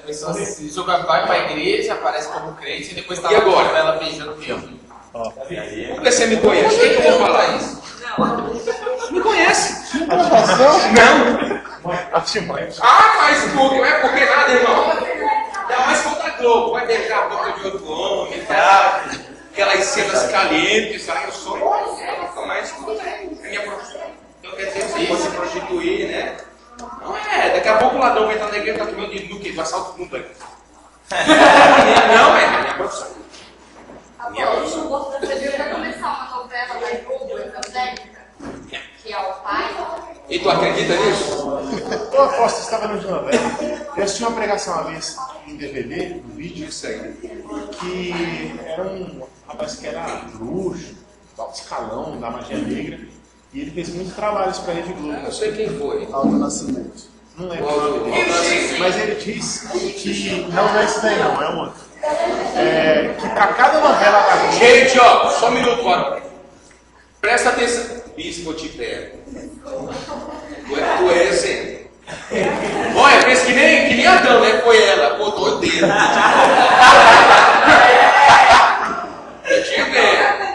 pessoa vai para a igreja, aparece como crente e depois tá E agora? ela beijando mesmo. Como você me conhece? O que eu vou falar isso? Me conhece? Não. Ah, mas não é porque nada, irmão. Não, mas conta a Globo. Vai beijar a boca de outro homem e tal. Aquelas cenas calientes. Aí eu sou mas tudo bem. É minha profissão. Então quer dizer, você pode se prostituir, né? Não é. Daqui a pouco o ladrão vai entrar na igreja e tá tomando de nuke, do assalto no banco. Não, é minha profissão. Apolo, no gosto da TV vai começar uma novela da Globo evangélica, que é o pai. E tu acredita nisso? Eu aposto, estava no de novela. Eu assisti uma pregação uma vez em DVD, um vídeo, Isso aí. que era um rapaz que era bruxo, alto escalão da magia negra, e ele fez muitos trabalhos para a Rede Globo. Eu não sei quem foi. Alto Nascimento. Não lembro o nome dele. Mas ele disse que não é esse daí não, é um outro. Que para cada novela da Globo... Gente, ó, só um minuto, bora. Presta atenção. Bispo, eu te pego. Tu é assim. Olha, pensa que nem Adão, né? Foi ela, botou o dedo. Eu te pego.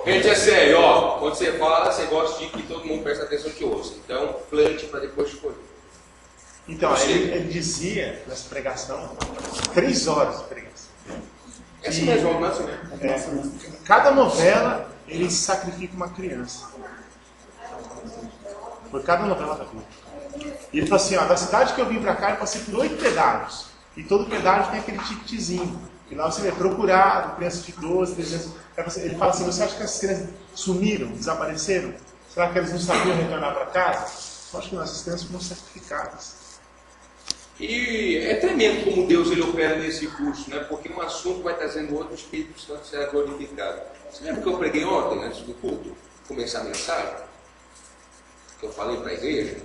Gente, é sério, ó. Quando você fala, você gosta de que todo mundo preste atenção que ouça. Então, plante para depois escolher. Então, ele dizia nessa pregação, 3 horas de pregação. Essa mesmo, o Nascimento. Cada novela, ele sacrifica uma criança. Por cada novela da Globo. E ele falou assim, ó, da cidade que eu vim pra cá, eu passei por 8 pedágios. E todo pedágio tem aquele ticketzinho. E lá você vê, procurado, crianças de 12, 13 anos. Ele fala assim, você acha que essas crianças sumiram, desapareceram? Será que eles não sabiam retornar para casa? Eu acho que não, essas crianças foram sacrificadas. E é tremendo como Deus ele opera nesse curso, né? Porque um assunto vai trazendo outro, o Espírito Santo será glorificado. Você lembra que eu preguei ontem, antes do culto, começar a mensagem? Que eu falei para a igreja?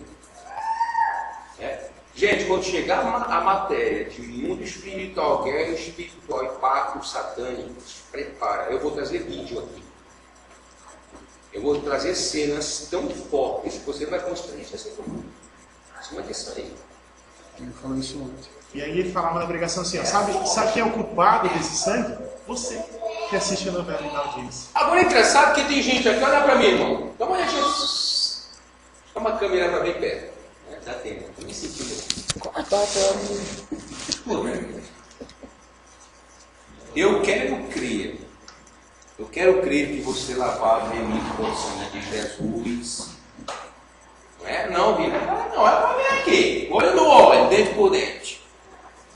Gente, quando chegar a matéria de mundo espiritual, guerra espiritual e pactos satânicos, prepara. Eu vou trazer vídeo aqui. Eu vou trazer cenas tão fortes que você vai constranger essa comigo. Você vai ter sair. Ele falou isso ontem. E aí ele falava na pregação assim, ó, sabe quem é o culpado desse sangue? Você, que assiste a novela e dá audiência. Agora é engraçado que tem gente aqui, olha pra mim, irmão. Dá uma olhadinha. Dá uma câmera pra bem perto. Dá tempo. Tô me sentindo. Eu quero crer que você lavava remido com o sangue de Jesus. Não é? Não, Vila. Não, é para ver aqui. Olho no olho, dente por dente.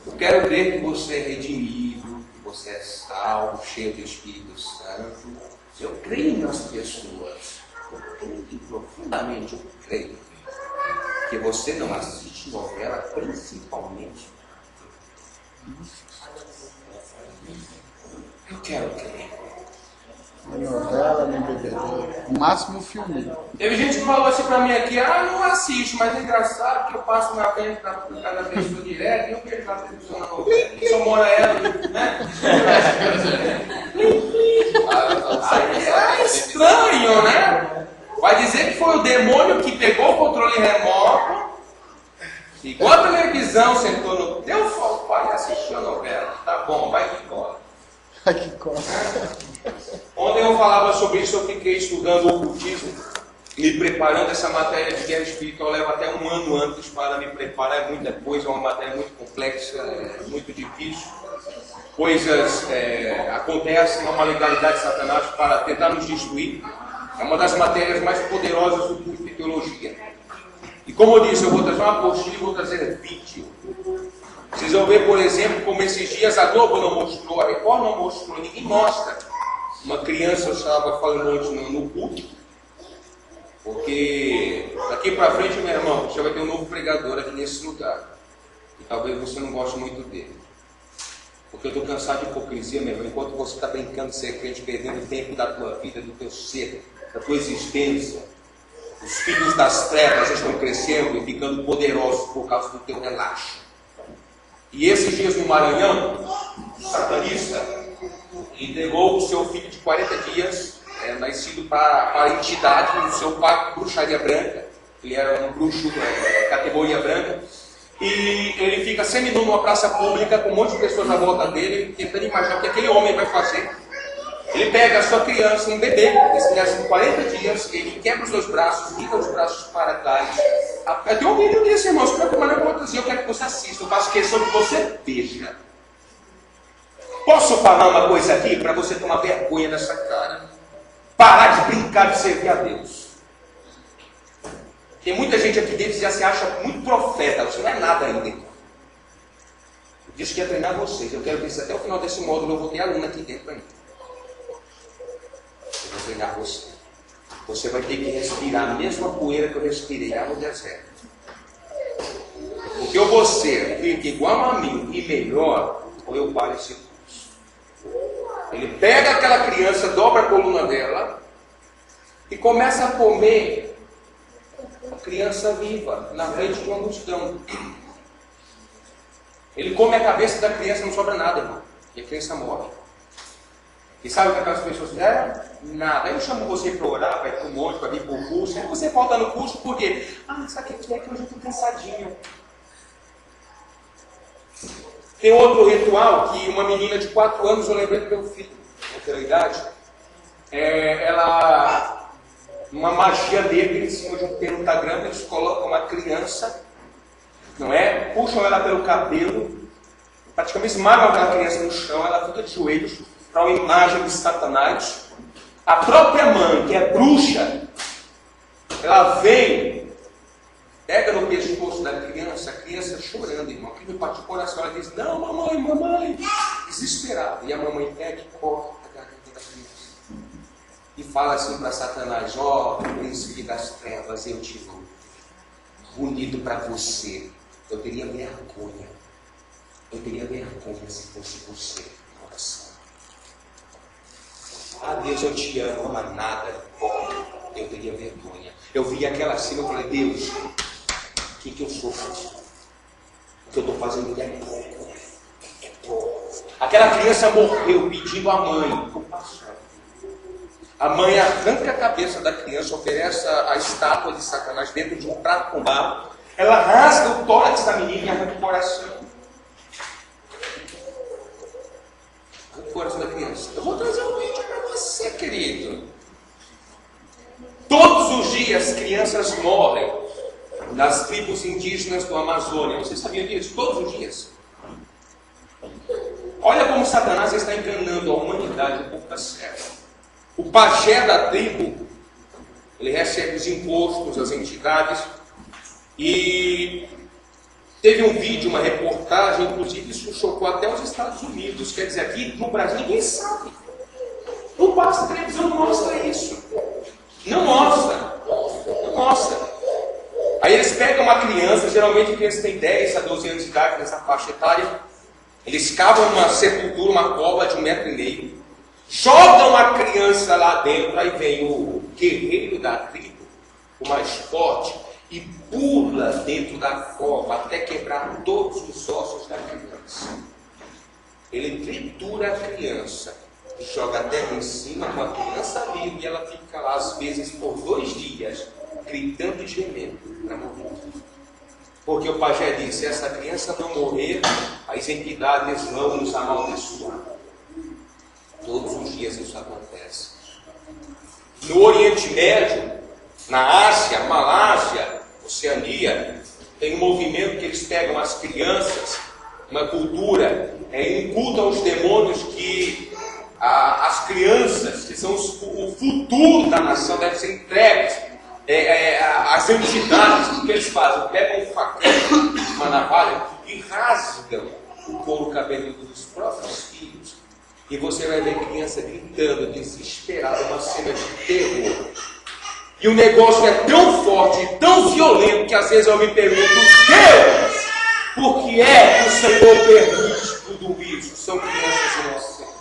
Eu quero crer que você é redimido, que você é salvo, cheio do Espírito Santo. Eu creio nas pessoas. Eu creio profundamente, eu creio que você não assiste novela, principalmente. Eu quero crer. Novela, nem DVD. O máximo filme. Teve gente que falou assim pra mim aqui, não assisto, mas é engraçado que eu passo na frente da pessoa direto e eu vejo a televisão na novela. Só mora ela, né? É estranho, né? Vai dizer que foi o demônio que pegou o controle remoto, ligou a televisão, sentou no teu sofá e assistiu a novela. Tá bom, vai que cola. Que coisa. Ontem eu falava sobre isso, eu fiquei estudando o ocultismo, me preparando. Essa matéria de guerra espiritual leva até um ano antes para me preparar, é muita coisa, é uma matéria muito complexa, é muito difícil. Coisas acontecem, é uma legalidade de Satanás para tentar nos destruir. É uma das matérias mais poderosas do curso de teologia. E como eu disse, eu vou trazer uma apostila e vou trazer vídeo. Vocês vão ver, por exemplo, como esses dias a Globo não mostrou, a Record não mostrou, ninguém mostra. Uma criança, eu estava falando ontem no culto, porque daqui para frente, meu irmão, você vai ter um novo pregador aqui nesse lugar. E talvez você não goste muito dele. Porque eu estou cansado de hipocrisia, meu irmão. Enquanto você está brincando de ser crente, perdendo tempo da tua vida, do teu ser, da tua existência, os filhos das trevas estão crescendo e ficando poderosos por causa do teu relaxo. E esses dias no Maranhão, o satanista entregou o seu filho de 40 dias nascido para a entidade, o seu pai, bruxaria branca, ele era um bruxo, categoria branca, e ele fica seminu numa praça pública com um monte de pessoas à volta dele, tentando imaginar o que aquele homem vai fazer. Ele pega a sua criança, um bebê, esse criança de 40 dias, ele quebra os dois braços, vira os braços para trás. Eu tenho um vídeo disso, irmãos, para que eu quero que você assista, eu faço questão que você veja. Posso falar uma coisa aqui para você tomar vergonha nessa cara? Parar de brincar de servir a Deus. Tem muita gente aqui dentro que já se acha muito profeta, você não é nada ainda. Eu disse que ia treinar vocês, eu quero ver se até o final desse módulo eu vou ter aluno aqui dentro ainda. Eu vou treinar você. Você vai ter que respirar a mesma poeira que eu respirei lá no deserto. Porque ou você fica igual a mim e melhor, ou eu paro esse curso. Ele pega aquela criança, dobra a coluna dela e começa a comer a criança viva na frente de uma multidão. Ele come a cabeça da criança, não sobra nada, irmão. E a criança morre. E sabe o que aquelas pessoas fizeram? Nada. Eu chamo você para orar, para ir para um monte, para vir para o curso. Aí você falta no curso por quê? Sabe o que é que hoje eu estou cansadinho. Tem outro ritual que uma menina de 4 anos, eu lembrei do meu filho, naquela idade, ela, uma magia dele, em cima de um pentagrama, eles colocam uma criança, não é? Puxam ela pelo cabelo, praticamente esmagam aquela criança no chão, ela fica de joelhos, para uma imagem de Satanás. A própria mãe, que é bruxa, ela vem, pega no pescoço da criança, a criança chorando, irmão, que me parte o coração, ela diz, não, mamãe, desesperada. E a mamãe pega e corta a garganta da criança. E fala assim para Satanás, ó, príncipe das trevas, eu te louvo. Bonito para você. Eu teria vergonha. Eu teria vergonha se fosse você. Oração. Ah, Deus, eu te amo, mas nada importa. Eu teria vergonha. Eu vi aquela cena, eu falei, Deus, o que eu sou? O que eu estou fazendo é pouco. É pouco. Aquela criança morreu pedindo à mãe. A mãe arranca a cabeça da criança, oferece a estátua de Satanás dentro de um prato com barro. Ela rasga o tórax da menina e arranca o coração. O coração da criança. Eu vou trazer um vídeo para você, querido. Todos os dias crianças morrem nas tribos indígenas do Amazônia. Você sabia disso? Todos os dias. Olha como Satanás está enganando a humanidade, o povo está certo. O pajé da tribo, ele recebe os impostos, as entidades, e teve um vídeo, uma reportagem, inclusive isso chocou até os Estados Unidos. Quer dizer, aqui no Brasil ninguém sabe. Não basta, a televisão não mostra isso. Não mostra. Aí eles pegam uma criança, geralmente a criança tem 10 a 12 anos de idade nessa faixa etária. Eles cavam uma sepultura, uma cova de 1,5 metro. Jogam a criança lá dentro, aí vem o guerreiro da tribo, o mais forte, e pula dentro da cova até quebrar todos os ossos da criança. Ele tritura a criança, joga a terra em cima com a criança viva e ela fica lá às vezes por 2 dias, gritando e gemendo para morrer. Porque o pajé disse, se essa criança não morrer, as entidades vão nos amaldiçoar. Todos os dias isso acontece. No Oriente Médio, na Ásia, Malásia, Oceania, tem um movimento que eles pegam as crianças, uma cultura, incutam os demônios que as crianças, que são o futuro da nação, devem ser entregues às entidades. O que eles fazem? Pegam um facão, uma navalha e rasgam o couro cabeludo dos próprios filhos. E você vai ver criança gritando, desesperada, uma cena de terror. E o negócio é tão forte, tão violento, que às vezes eu me pergunto, Deus, por que é que o Senhor permite tudo isso? São crianças inocentes.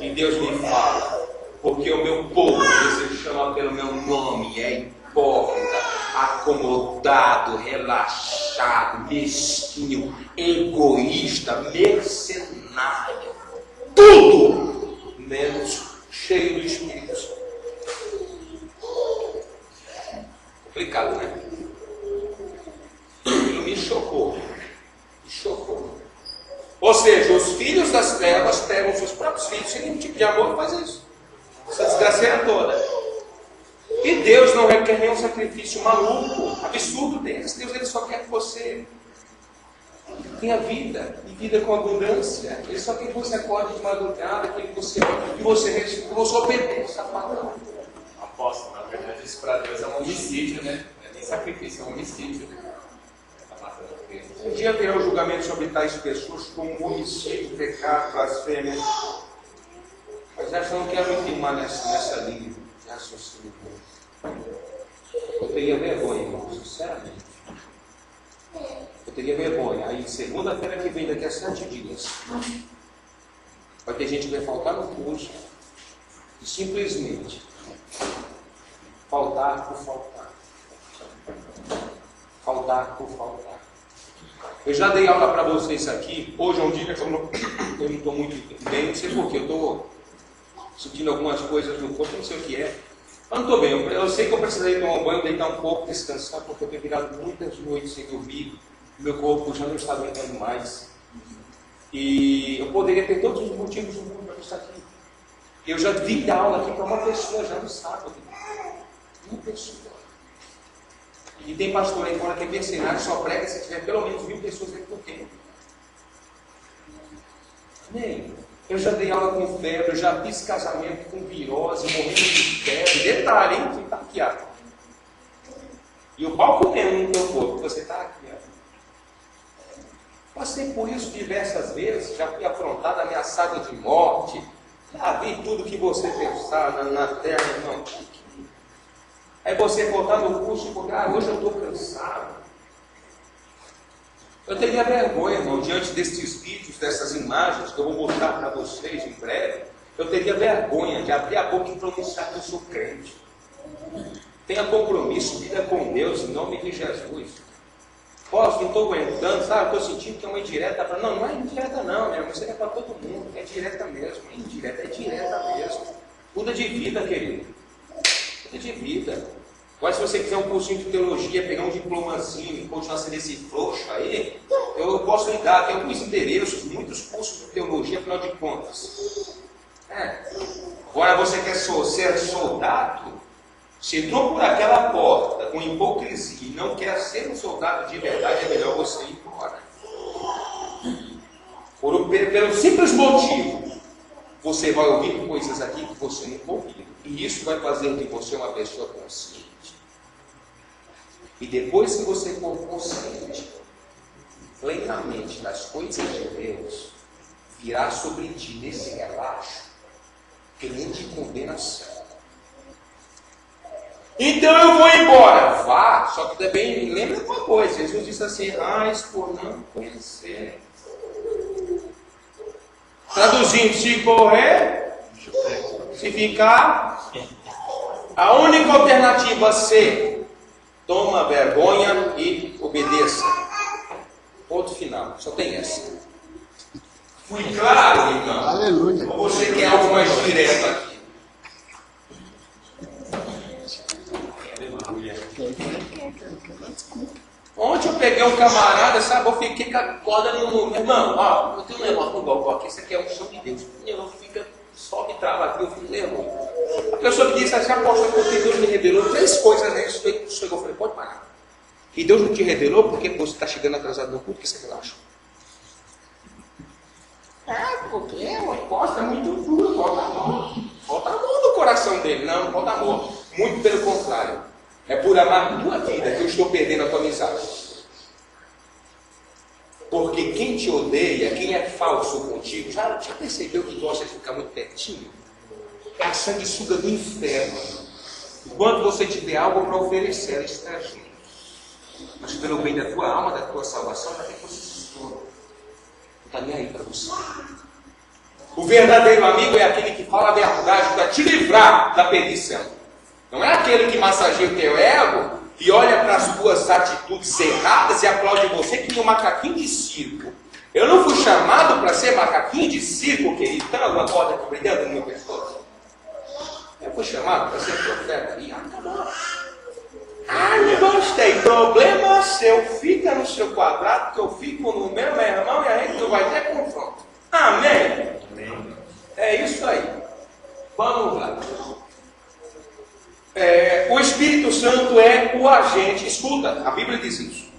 E Deus me fala, porque o meu povo, que se chama pelo meu nome, é hipócrita, acomodado, relaxado, mesquinho, egoísta, mercenário. Tudo menos cheio do Espírito Santo. Complicado, né? Aquilo me chocou. Me chocou. Ou seja, os filhos das trevas pegam seus próprios filhos sem nenhum tipo de amor e fazem isso. Essa desgraceira toda. E Deus não requer nenhum sacrifício maluco, absurdo desse. Deus ele só quer que você tenha vida, e vida com abundância. Ele só quer que você acorde de madrugada, que você obedeça a palavra. Apóstolo, na verdade, isso para Deus é um homicídio, né? Não é nem sacrifício, é um homicídio. Tá matando Cristo. Um dia haverá o julgamento sobre tais pessoas como homicídio, pecado, blasfêmia. Mas acho que eu não quero me firmar nessa linha de raciocínio. Eu teria vergonha, irmão, sinceramente. Eu teria vergonha. Aí, segunda-feira que vem, daqui a 7 dias, vai ter gente que vai faltar no curso e simplesmente faltar por faltar. Faltar por faltar. Eu já dei aula para vocês aqui. Hoje é um dia que eu não estou muito bem, não sei porquê. Eu estou sentindo algumas coisas no corpo, não sei o que é. Eu não estou bem. Eu sei que eu precisei tomar um banho, deitar um pouco, descansar, porque eu tenho virado muitas noites sem dormir. Meu corpo já não está aguentando mais. E eu poderia ter todos os motivos do mundo para estar aqui. Eu já dei aula aqui para uma pessoa já no sábado. Uma pessoa. E tem pastor aí fora que é mercenário, só prega se tiver pelo menos 1000 pessoas dentro do tempo. Amém? Eu já dei aula com febre, eu já fiz casamento com virose, morrendo de febre. Detalhe, hein? Você está aqui, ó. E o pau comendo no teu corpo, você está aqui, ó. Passei por isso diversas vezes, já fui afrontado, ameaçado de morte. Já vi tudo que você pensar na terra, não. Aí você voltar no curso e falar, hoje eu estou cansado. Eu teria vergonha, irmão, diante desses vídeos, dessas imagens que eu vou mostrar para vocês em breve. Eu teria vergonha de abrir a boca e pronunciar que eu sou crente. Tenha compromisso, vida com Deus, em nome de Jesus. Posso, não estou aguentando, sabe? Estou sentindo que é uma indireta. Não, não é indireta não, meu irmão. Isso é para todo mundo. É direta mesmo. É indireta, é direta mesmo. Muda de vida, querido. Muda de vida. Agora, se você quiser um cursinho de teologia, pegar um diplomazinho e continuar sendo esse frouxo aí, eu posso lhe dar. Tem alguns endereços, muitos cursos de teologia, afinal de contas. Agora, você quer ser soldado? Se entrou por aquela porta com hipocrisia e não quer ser um soldado de verdade, é melhor você ir embora. Pelo simples motivo, você vai ouvir coisas aqui que você nunca ouviu. E isso vai fazer de você uma pessoa consciente. E depois que você for consciente, plenamente das coisas de Deus, virá sobre ti nesse relaxo, grande condenação. Então eu vou embora. Vá, só que também lembra uma coisa. Jesus disse assim, por não conhecer. Traduzindo, se correr, se ficar, a única alternativa é ser, toma vergonha e obedeça. Ponto final, só tem essa. Fui claro, então? Aleluia. Ou você quer algo mais direto aqui? Ontem eu peguei um camarada, sabe? Eu fiquei com a corda no... Irmão, ó, eu tenho um negócio no balcão aqui, isso aqui é um chão de Deus. O negócio fica, sobe e trava aqui, eu fico nervoso. A pessoa me disse assim, aposto que Deus me revelou 3 coisas, né? Isso foi, chegou, eu falei, pode parar. E Deus não te revelou porque você está chegando atrasado no culto, que você relaxa. Porque o apóstolo é muito duro, falta amor. Falta amor no coração dele. Não falta amor. Muito pelo contrário. É por amar a tua vida que eu estou perdendo a tua amizade. Porque quem te odeia, quem é falso contigo, já percebeu que gosta de ficar muito pertinho? É a sanguessuga do inferno. Enquanto você tiver algo para oferecer, ela está junto. Mas pelo bem da tua alma, da tua salvação, para que você se estoura. Não está nem aí para você. O verdadeiro amigo é aquele que fala a verdade para te livrar da perdição. Não é aquele que massageia o teu ego e olha para as tuas atitudes erradas e aplaude você que nem um macaquinho de circo. Eu não fui chamado para ser macaquinho de circo, querido. Tem alguma corda aqui brilhando no meu pescoço? Eu fui chamado para ser profeta e acabou. Ah, não gostei. Problema seu. Fica no seu quadrado, que eu fico no meu irmão, e a gente não vai ter confronto. Amém? Amém. É isso aí. Vamos lá. O Espírito Santo é o agente. Escuta, a Bíblia diz isso.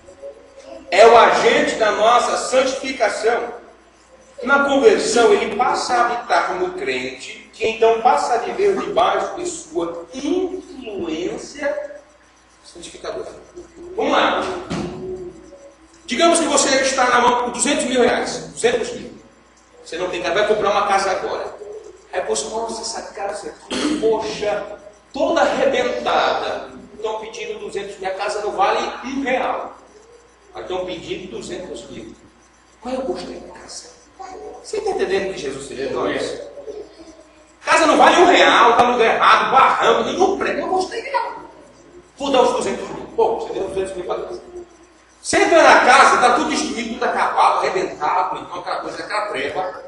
É o agente da nossa santificação. Na conversão, ele passa a habitar no crente, que então passa a viver debaixo de sua influência santificadora. Vamos lá. Digamos que você está na mão com 200 mil reais. 200 mil. Você não tem casa, vai comprar uma casa agora. Aí você, nossa, essa casa aqui, poxa, toda arrebentada. Estão pedindo 200 mil. A casa não vale R$1. Mas estão pedindo 200 mil. Mas eu gostei da casa. Você está entendendo que Jesus se reconhece? Casa não vale R$1, está no lugar errado, barrando, nenhum prêmio. Eu gostei dela. Vou dar os 200 mil. Pô, você deu 200 mil para casa. Você entra na casa, está tudo destruído, tudo acabado, arrebentado, então aquela coisa, aquela treva.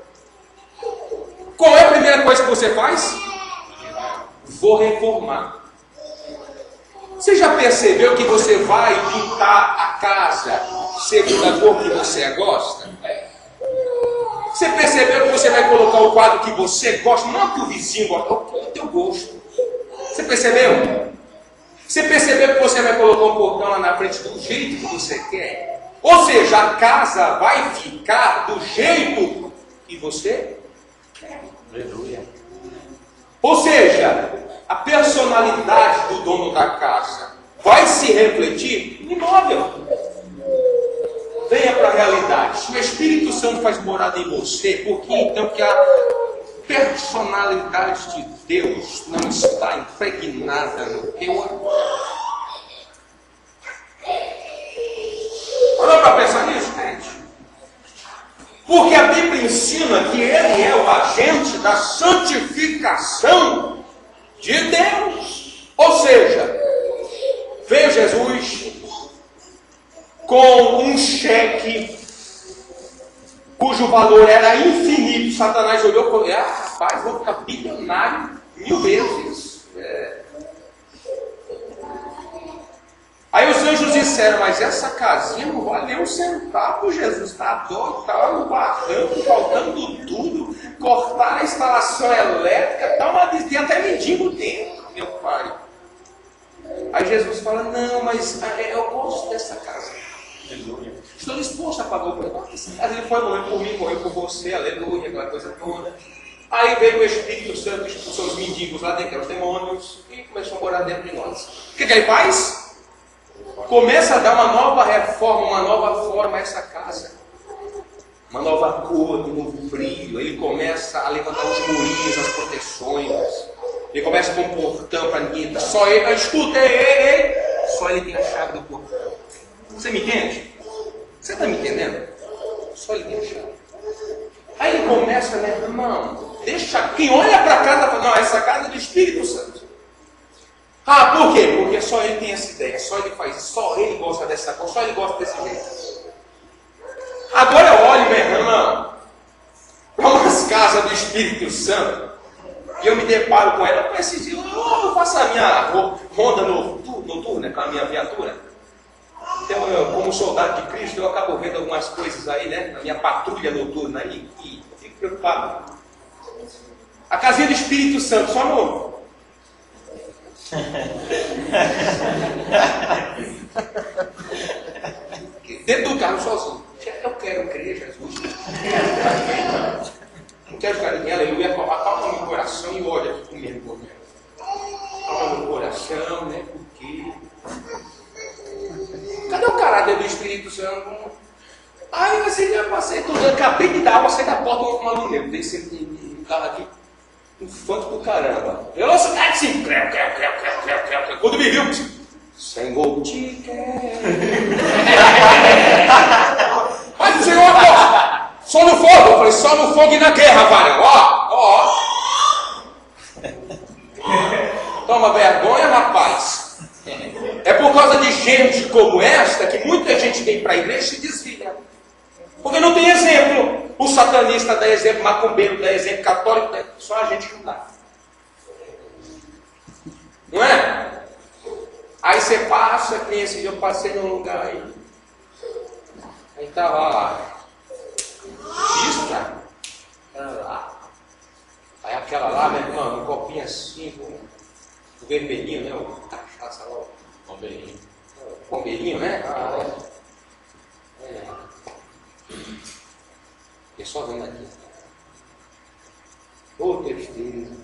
Qual é a primeira coisa que você faz? Vou reformar. Você já percebeu que você vai pintar a casa segundo a cor que você gosta? Você percebeu que você vai colocar o quadro que você gosta, não que o vizinho gosta, é o teu gosto. Você percebeu? Você percebeu que você vai colocar um portão lá na frente do jeito que você quer? Ou seja, a casa vai ficar do jeito que você quer. Aleluia. Ou seja, a personalidade do dono da casa vai se refletir no imóvel. Venha para a realidade. Se o Espírito Santo faz morada em você, por que então que a personalidade de Deus não está impregnada no teu amor? Parou para pensar nisso, gente? Porque a Bíblia ensina que Ele é o agente da santificação de Deus. Ou seja, veio Jesus com um cheque cujo valor era infinito. Satanás olhou e falou: rapaz, vou ficar bilionário 1000 vezes. Aí os anjos disseram: mas essa casinha não valeu um centavo. Jesus está doido, está no barranco, faltando tudo. Cortaram a instalação elétrica, está uma desvia até mendigo dentro, meu pai. Aí Jesus fala: não, mas eu gosto dessa casa. Aleluia. Estou disposto a pagar o preço. Ele foi morrer por mim, morreu por você, aleluia, aquela coisa toda. Aí veio o Espírito Santo, expulsou os mendigos lá dentro, os demônios, e começou a morar dentro de nós. O que ele faz? Começa a dar uma nova reforma, uma nova forma a essa casa. Uma nova cor, um novo brilho. Ele começa a levantar os murinhos, as proteções. Ele começa com um portão para ninguém. Só ele, escuta, só ele tem a chave do portão. Você me entende? Você está me entendendo? Só ele tem a chave. Aí ele começa, né, irmão, deixa, quem olha para cá, fala: não, essa casa é do Espírito Santo. Ah, por quê? Porque só ele tem essa ideia, só ele faz, só ele gosta dessa coisa, só ele gosta desse jeito. Agora eu olho, meu irmão, para umas casas do Espírito Santo, e eu me deparo com ela, eu faço a minha ronda noturna com a minha viatura. Então, como soldado de Cristo, eu acabo vendo algumas coisas aí, né? Na minha patrulha noturna aí, e eu fico preocupado. A casinha do Espírito Santo, só no... Dentro do carro sozinho. Eu quero crer, Jesus. Não quero ficar ninguém, aleluia. Acalma meu coração e olha aqui comigo. Acalma meu coração, né? Porque... cadê o caráter do Espírito Santo? Aí eu passei tudo, eu acabei de dar aula, saí da porta do maluco negro, desci um carro aqui, um funk do caramba. Velocidade sim, creu. Quando me viu, Senhor te quer. Mas o Senhor, só no fogo. Eu falei: só no fogo e na guerra, varão. Ó. Toma vergonha, rapaz. É por causa de gente como esta que muita gente vem para a igreja e se desvia. Porque não tem exemplo. O satanista dá exemplo, macumbeiro dá exemplo, católico dá exemplo. Só a gente não dá. passa, que nem esse dia eu passei num lugar aí. Aí tava lá. Isso, cara. Era lá. Aí aquela lá, meu irmão, um copinho assim, com o vermelhinho, né? O cachaça lá, o Bombeirinho. bombeirinho, né? É só vendo aqui. Ô, tristeza.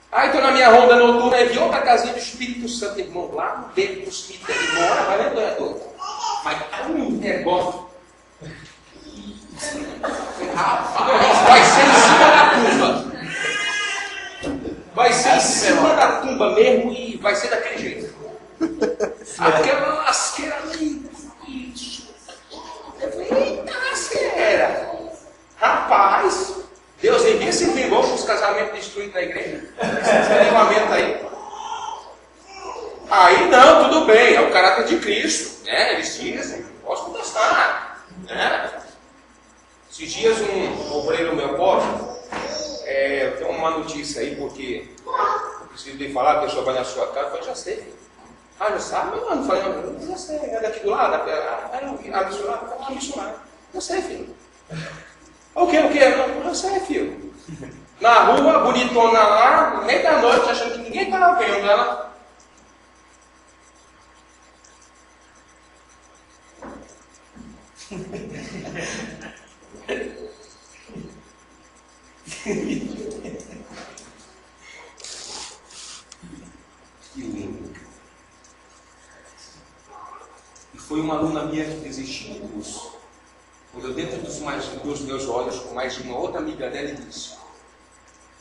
Aí tô na minha ronda noturna e vi outra casinha do Espírito Santo, irmão, lá no beco do cemitério. Ele mora, vai vendo, doutor? Mas tá um negócio. Rapaz, vai ser em cima da tumba. Vai ser em cima da tumba mesmo e vai ser daquele jeito. Aquela lasqueira ali. Isso. Eu falei, eita lasqueira. Rapaz, Deus envia esse vingou para os casamentos destruídos da igreja. Esse elevamento aí. Aí não, tudo bem, é o caráter de Cristo, né? Eles dizem, posso contestar, né? Esses dias um obreiro meu pobre, eu tenho uma notícia aí, porque eu preciso de falar, a pessoa vai na sua casa, eu falei, já sei, filho. Ah, já sabe? Mas eu não falei, não, já sei, é daqui do lado, a missionária. Já sei, filho. O que? Não, já sei, filho. Na rua, bonitona lá, no meio da noite, achando que ninguém estava vendo ela. Que lindo. E foi uma aluna minha que desistiu do curso. Olhou dentro dos meus olhos com mais uma outra amiga dela e disse: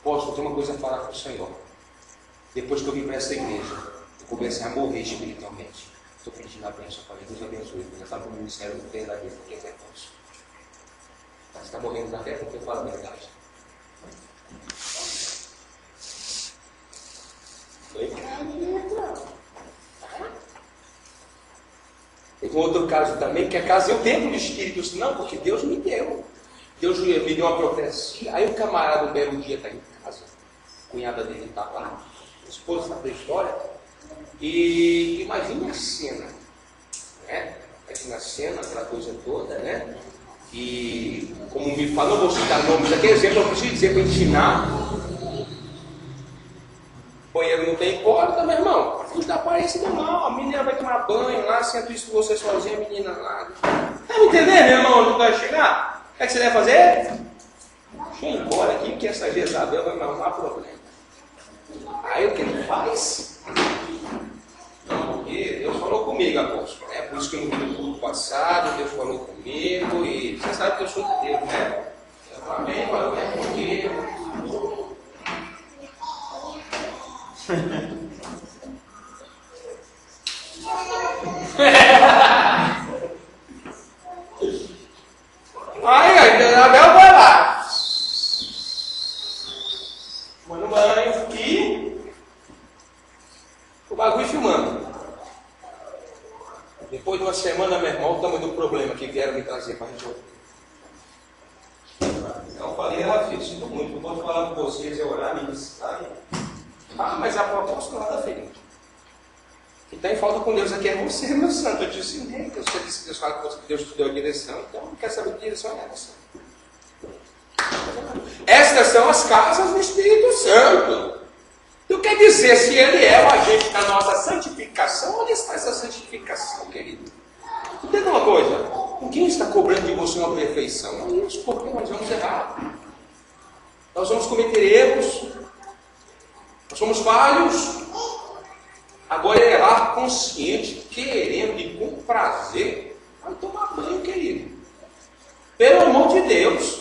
posso ter uma coisa a falar com o Senhor. Depois que eu vim para essa igreja, eu comecei a morrer espiritualmente. Estou pedindo a bênção para Deus abençoe. Já está no ministério verdadeiro, porque é verdade. Você está morrendo na fé porque eu falo a verdade. Foi tem um outro caso também, que é caso eu dentro do Espírito Santo, não, porque Deus me deu. Deus me deu uma profecia. Aí o camarada, um belo dia, está em casa, a cunhada dele está lá, a esposa está para a história, e imagina a cena, né? Imagina a cena, aquela coisa toda, né? E, como me fala, não vou citar nomes, aquele exemplo eu preciso dizer para ensinar. Banheiro não tem porta, meu irmão. Custa a aparência do mal. A menina vai tomar banho lá, senta isso com você sozinha, a menina lá. Tá me entendendo, meu irmão, onde vai chegar? O que você deve fazer? Deixa eu ir embora aqui, porque essa Jezabel vai me arrumar problema. Aí o que ele faz? Não, porque Deus falou comigo, apóstolo. É por isso que eu não vi no culto passado, Deus falou comigo, e você sabe que eu sou de Deus, né? Eu falei, falou, é porque. Aí a Isabel vai lá, tomando banho e o bagulho filmando. Depois de uma semana, meu irmão, o tamanho do problema que vieram me trazer para resolver. Então eu falei, filho, sinto muito, não posso falar com vocês, orar, ministrar. Ah, mas a proposta nada feita. Quem está em falta com Deus aqui é você, meu santo. Eu disse, nem que você disse que Deus fala que Deus te deu a direção, então não quer saber que direção é essa. Estas são as casas do Espírito Santo. Então quer dizer, se Ele é o agente da nossa santificação, onde está essa santificação, querido? Entenda uma coisa, ninguém está cobrando de você uma perfeição. Não é isso, porque nós vamos errar. Nós vamos cometer erros. Nós somos falhos. Agora é errar consciente, querendo e com prazer. Vai tomar banho, querido. Pelo amor de Deus.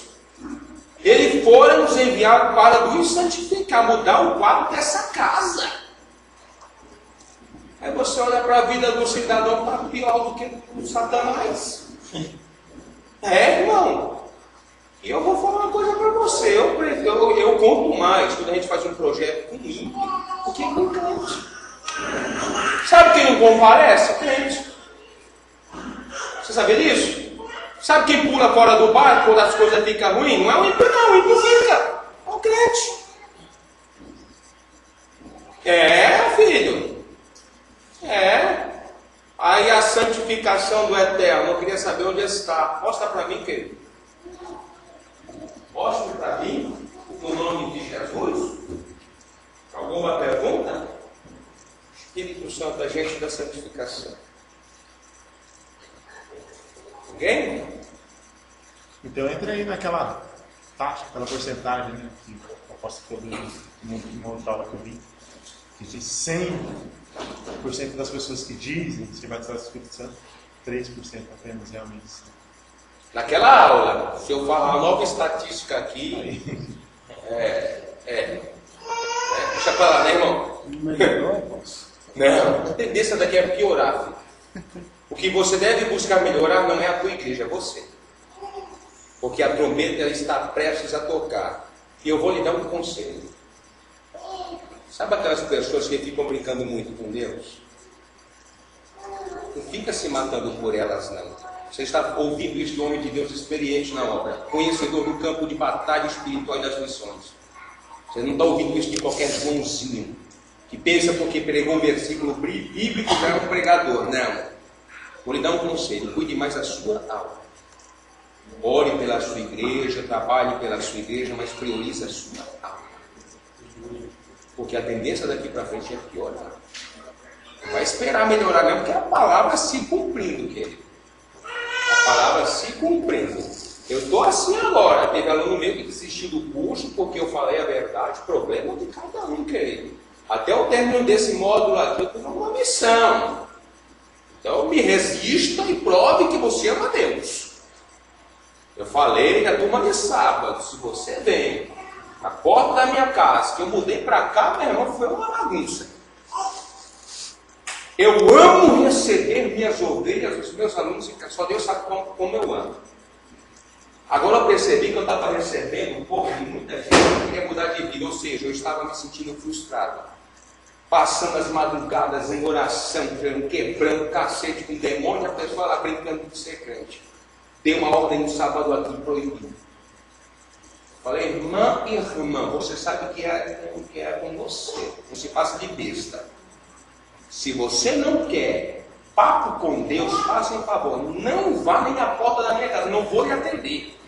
Ele foi nos enviado para nos santificar, mudar o quadro dessa casa. Aí você olha para a vida do cidadão, está pior do que o Satanás. É, irmão. E eu vou falar uma coisa para você. Eu conto mais quando a gente faz um projeto com ímpio do que com crente. Sabe quem não comparece? Crente. Você sabia disso? Sabe quem pula fora do barco quando as coisas ficam ruins? Não é o ímpio, não. O ímpio fica. É o crente. É, filho. É. santificação do Eterno. Eu queria saber onde está. Mostra para mim, querido. Mostre para mim, no nome de Jesus. Alguma pergunta? Espírito Santo, agente da santificação. Alguém? Então entra aí naquela taxa, aquela porcentagem, né? Que o apóstolo falou numa outra aula que eu vi. Que tem 100% das pessoas que dizem ser batizadas do Espírito Santo, 3% apenas realmente. Naquela aula, se eu falar uma nova estatística aqui, deixa pra lá, né, irmão? Melhorou, posso? Não, a tendência daqui é piorar, filho. O que você deve buscar melhorar não é a tua igreja, é você. Porque a trombeta está prestes a tocar. E eu vou lhe dar um conselho. Sabe aquelas pessoas que ficam brincando muito com Deus? Não fica se matando por elas, não. Você está ouvindo isso do homem de Deus experiente na obra, conhecedor do campo de batalha espiritual e das missões. Você não está ouvindo isso de qualquer Joãozinho, que pensa porque pregou um versículo bíblico já é um pregador. Não. Vou lhe dar um conselho: cuide mais da sua alma. Ore pela sua igreja, trabalhe pela sua igreja, mas priorize a sua alma. Porque a tendência daqui para frente é piorar. Não vai esperar melhorar não, porque a palavra se cumprindo, querido. A palavra se cumprindo. Eu estou assim agora. Teve aluno meu que desistiu do curso porque eu falei a verdade. Problema de cada um, querido. Até o término desse módulo aqui, eu tenho uma missão. Então me resista e prove que você ama Deus. Eu falei na turma de sábado: se você vem na porta da minha casa, que eu mudei para cá, meu irmão, foi uma bagunça. Eu amo receber minhas ovelhas, os meus alunos, só Deus sabe como eu amo. Agora eu percebi que eu estava recebendo um pouco de muita gente que queria mudar de vida, ou seja, eu estava me sentindo frustrado. Passando as madrugadas em oração, quebrando cacete com demônio, a pessoa lá brincando de ser crente. Dei uma ordem no sábado aqui proibido. Falei: irmã e irmã, você sabe que é com você, não se passa de besta. Se você não quer papo com Deus, faça um favor, não vá nem à porta da minha casa, não vou lhe atender.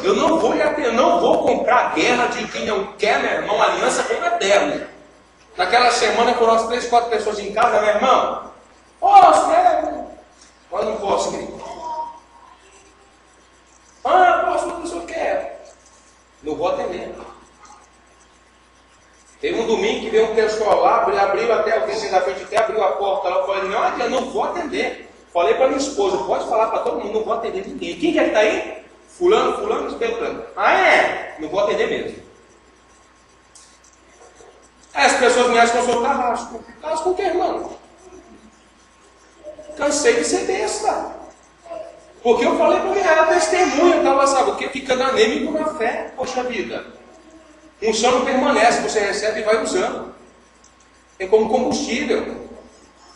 Eu não vou lhe atender, eu não vou comprar guerra de quem não quer, meu irmão, aliança com o Eterno. Naquela semana foram as 3, 4 pessoas em casa, meu irmão. Posso, né? Mas não posso, querido. Posso, não sei o que é. Não vou atender. Teve um domingo que veio um pessoal lá, abriu até o vizinho da frente, até abriu a porta lá. Eu falei: não, eu não vou atender. Falei para minha esposa: pode falar para todo mundo, não vou atender ninguém. Quem que está aí? Fulano, Beltrano. Ah, é? Não vou atender mesmo. Aí as pessoas me acham que eu sou carrasco. Carrasco o que, irmão? Cansei de ser besta. Porque eu falei para mim, era testemunha, eu estava, sabe o quê? Ficando anêmico na fé. Poxa vida. Unção não permanece, você recebe e vai usando. É como combustível.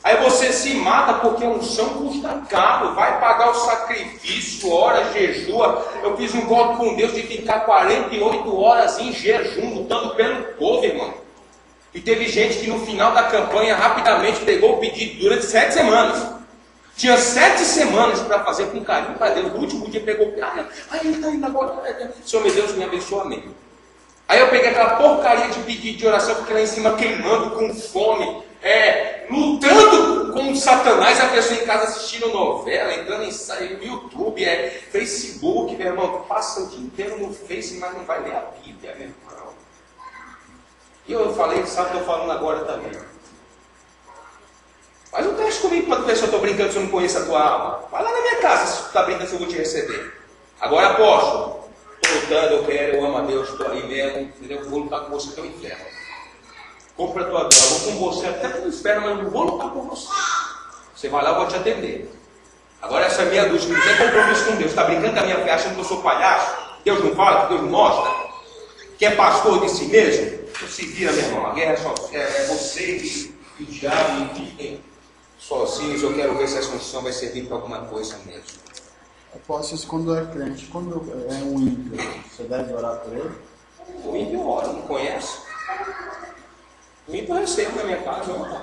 Aí você se mata porque a unção custa caro. Vai pagar o sacrifício, ora, jejua. Eu fiz um voto com Deus de ficar 48 horas em jejum, lutando pelo povo, irmão. E teve gente que no final da campanha rapidamente pegou o pedido durante 7 semanas. Tinha 7 semanas para fazer com carinho para Deus. No último dia pegou o pedido. Ele está indo agora. Senhor meu Deus, me abençoa, amém. Aí eu peguei aquela porcaria de pedido de oração, porque lá em cima queimando, com fome, lutando com Satanás, a pessoa em casa assistindo novela, entrando no YouTube, Facebook, meu irmão, passa o dia inteiro no Face, mas não vai ler a Bíblia, meu irmão. E eu falei, sabe o que eu estou falando agora também. Faz um teste comigo para ver se eu estou brincando, se eu não conheço a tua alma. Vai lá na minha casa, se tu está brincando, se eu vou te receber. Agora, apóstolo, estou lutando, eu amo a Deus, estou aí mesmo, entendeu? Eu vou lutar com você até o inferno. Compra a tua droga, eu vou com você até o inferno, mas eu não vou lutar com você. Você vai lá, eu vou te atender. Agora essa meia dúzia que não tem compromisso com Deus, está brincando com a minha fé, achando que eu sou palhaço? Deus não fala, que Deus não mostra? Que é pastor de si mesmo? Então se vira, meu irmão, a guerra é você e o diabo e fiquem sozinhos. Eu quero ver se essa função vai servir para alguma coisa mesmo. Apóstolo, quando é crente, quando é um ímpio, você deve orar por ele? O ímpio ora, não conhece? O ímpio recebe na minha casa, eu oro.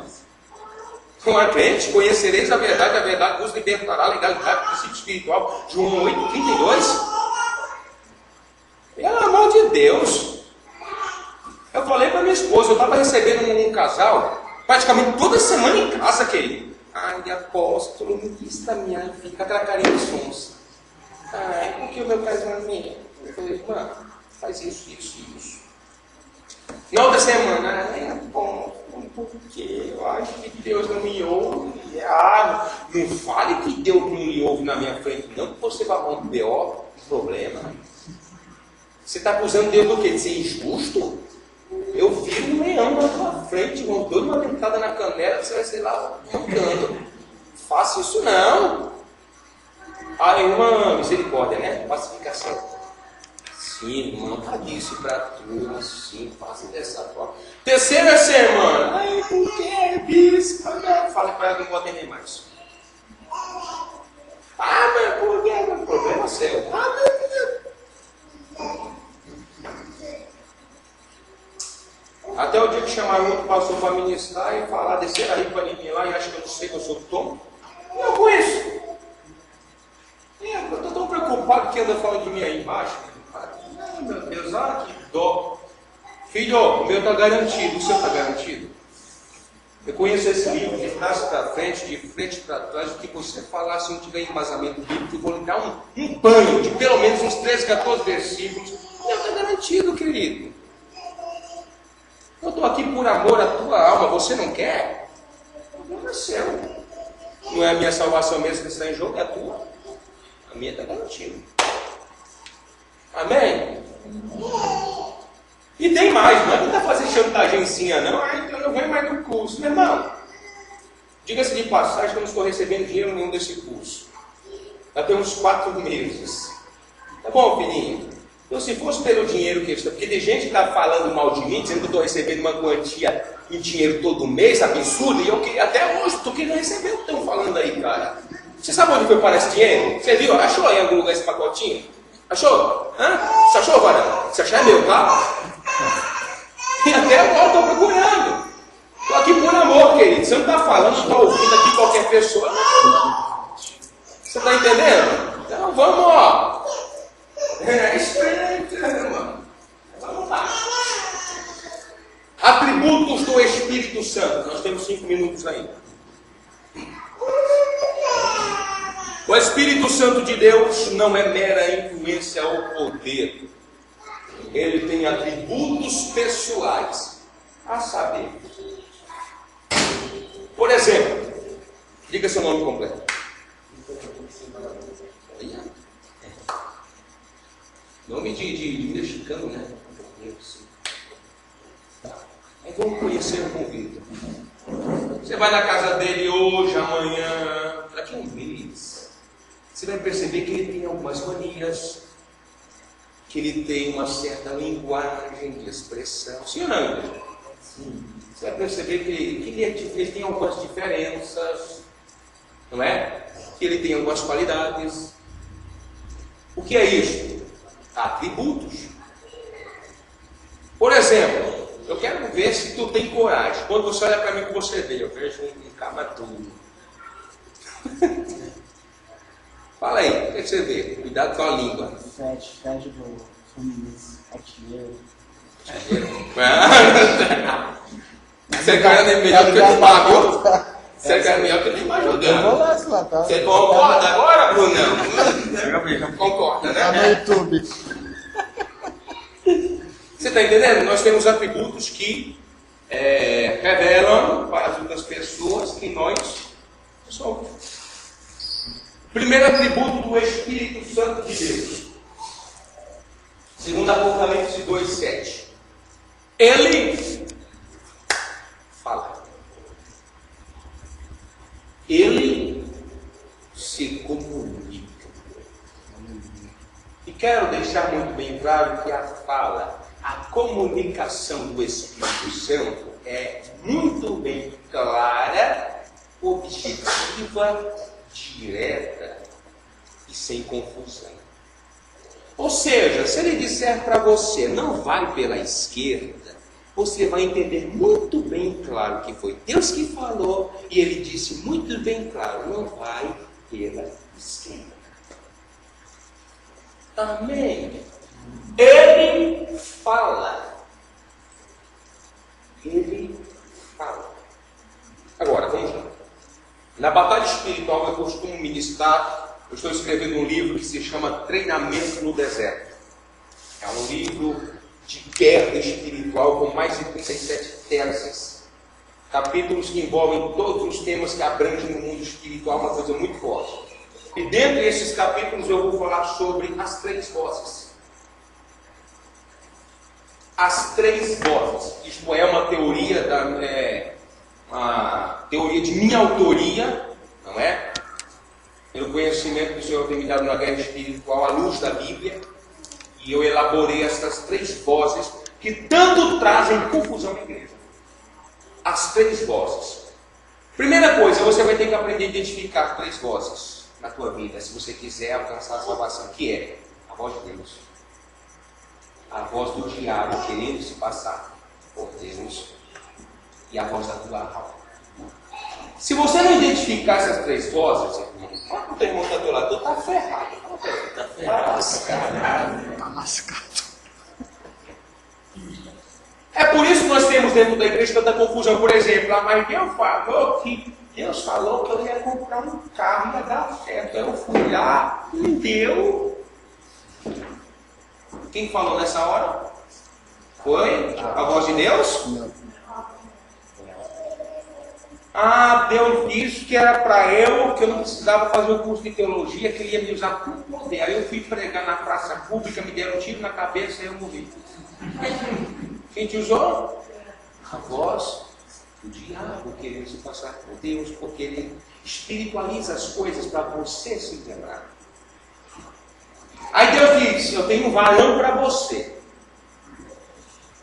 Não é crente? Conhecereis a verdade vos libertará. Legalidade, princípio espiritual. João 8,32. Pelo amor de Deus. Eu falei para minha esposa, eu estava recebendo um casal, praticamente toda semana em casa, querido. Ai, apóstolo, me diz pra mim, ai, fica aquela carinha de sonsa. Ai, porque o meu casamento? Eu falei, mano, faz isso. Na outra semana, ai, apóstolo, por quê? Eu acho que Deus não me ouve. Ah, não fale que Deus não me ouve na minha frente, não, que você vai arrumar um B.O., problema. Você está acusando Deus do quê? De ser injusto? Eu vi um leão na tua frente, irmão, dou uma dentada na canela, você vai ser lá roncando. Faça isso não. Aí uma misericórdia, né? Pacificação. Sim, irmão, tá disso pra tu, sim, faça dessa forma. Terceira semana. Ai, por que, bispo? Fala pra ela que não vou atender mais. Ah, mas por que? O problema é seu. Ah, mas... Até o dia que chamaram outro pastor para ministrar e falar, descer aí para mim lá e acha que eu não sei que eu sou Tom. Eu conheço. Eu estou tão preocupado que anda falando de mim aí embaixo. Ai, meu Deus, que dó. Filho, o meu está garantido, o seu está garantido. Eu conheço esse livro de trás para frente, de frente para trás. O que você falar, se não tiver embasamento bíblico, eu vou lhe dar um banho de pelo menos uns 13, 14 versículos. O meu está garantido, querido. Eu estou aqui por amor à tua alma, você não quer? O problema é seu. Não é a minha salvação mesmo que está em jogo, é a tua. A minha está garantida. Amém? E tem mais, não adianta fazer chantagenzinha não. Ah, então eu não venho mais no curso. Meu irmão, diga-se de passagem que eu não estou recebendo dinheiro nenhum desse curso. Já tem uns 4 meses. Tá bom, filhinho? Então, se fosse pelo dinheiro que eu estou... Porque tem gente que está falando mal de mim, dizendo que eu estou recebendo uma quantia em dinheiro todo mês, absurdo, e eu até hoje estou querendo receber o que estão falando aí, cara. Você sabe onde foi parar esse dinheiro? Você viu? Achou em algum lugar esse pacotinho? Achou? Hã? Você achou, varão? Se achar é meu, tá? E até agora eu estou procurando. Estou aqui por amor, querido. Você não está falando, não está ouvindo aqui qualquer pessoa. Não. Você está entendendo? Então vamos, ó. Irmão. Vamos lá. Atributos do Espírito Santo. Nós temos 5 minutos ainda. O Espírito Santo de Deus não é mera influência ou poder. Ele tem atributos pessoais. A saber. Por exemplo, diga seu nome completo. Nome de mexicano, né? Aí vamos conhecer o convite. Você vai na casa dele hoje, amanhã, daqui a um mês. Você vai perceber que ele tem algumas manias, que ele tem uma certa linguagem de expressão. Sim ou não? Sim. Você vai perceber que ele tem algumas diferenças, não é? Que ele tem algumas qualidades. O que é isso? Atributos. Por exemplo, eu quero ver se tu tem coragem. Quando você olha para mim, que você vê, eu vejo um camaduro. Fala aí, o que você vê? Cuidado com a língua. Fred do Fluminense, artilheiro. Você é melhor que o Neymar, viu? Você é melhor que o Neymar jogando. Você concorda agora, Brunão? Concorda, né? Tá no YouTube. Você está entendendo? Nós temos atributos que revelam para as outras pessoas que nós somos. Primeiro atributo do Espírito Santo de Deus. Segundo Apocalipse 2:7. Ele fala. Ele se comunica. E quero deixar muito bem claro que a fala, a comunicação do Espírito Santo é muito bem clara, objetiva, direta e sem confusão. Ou seja, se ele disser para você, não vai pela esquerda, você vai entender muito bem claro que foi Deus que falou, e Ele disse muito bem claro, não vai pela esquerda. Amém. Ele fala. Ele fala. Agora, vamos lá. Na batalha espiritual eu costumo ministrar, eu estou escrevendo um livro que se chama Treinamento no Deserto. É um livro de guerra espiritual com mais de 37 teses. Capítulos que envolvem todos os temas que abrangem no mundo espiritual, uma coisa muito forte. E dentro desses capítulos eu vou falar sobre as 3 vozes. As 3 vozes. Isto é uma teoria uma teoria de minha autoria, não é? Pelo conhecimento que o Senhor tem me dado na guerra espiritual, à luz da Bíblia, e eu elaborei essas 3 vozes que tanto trazem confusão na igreja. As 3 vozes. Primeira coisa, você vai ter que aprender a identificar 3 vozes na tua vida, se você quiser alcançar a salvação, que é a voz de Deus, a voz do diabo querendo se passar por Deus, e a voz da tua alma. Se você não identificar essas 3 vozes, irmão, fala com o teu irmão do teu lado, tu está ferrado. Tá lascado. É por isso que nós temos dentro da igreja tanta confusão. Por exemplo, mas Deus falou que eu ia comprar um carro, ia dar certo. Eu fui lá, me deu. Quem falou nessa hora? Foi a voz de Deus? Não. Deus disse que era para eu, que eu não precisava fazer o curso de teologia, que Ele ia me usar com poder. Aí eu fui pregar na praça pública, me deram um tiro na cabeça e eu morri. Quem te usou? A voz do diabo querendo se passar por Deus, porque ele espiritualiza as coisas para você se enganar. Aí Deus disse, eu tenho um varão para você.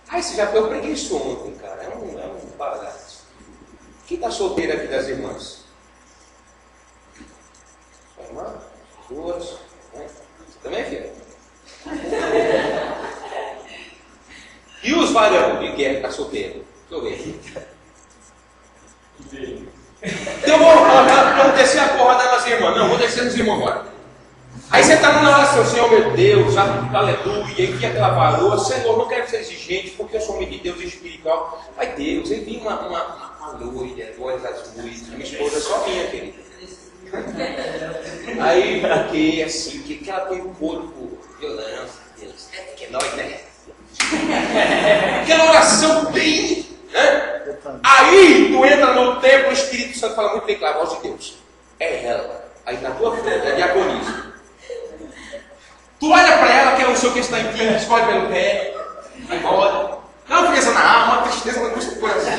Aí você já eu preguei isso ontem, cara. É um barato. Quem está solteiro aqui das irmãs? Sua irmã? Duas? Né? Você também, filha? E os varão de guerra que está solteiro? Deixa eu ver. Então eu vou descer a porrada nas irmãs. Não, vou descer nos irmãos agora. Aí você está na oração, Senhor, meu Deus, aleluia, enfia aquela varoa. Senhor, não quero ser exigente, porque eu sou homem de Deus espiritual. Mas Deus, envia uma loira, olhos azuis. Minha esposa é só minha, querida. Aí, porque assim, que ela tem um corpo violento, Deus, que é nós, né? Aquela oração bem, né? Aí tu entra no templo, o Espírito Santo fala muito bem claro, a voz de Deus. É ela. Aí na tua frente, é diaconisa. Tu olha para ela, que é o seu que está em ti, escolhe pelo pé, vai embora. Não, porque essa na alma, uma tristeza, uma angústia do coração.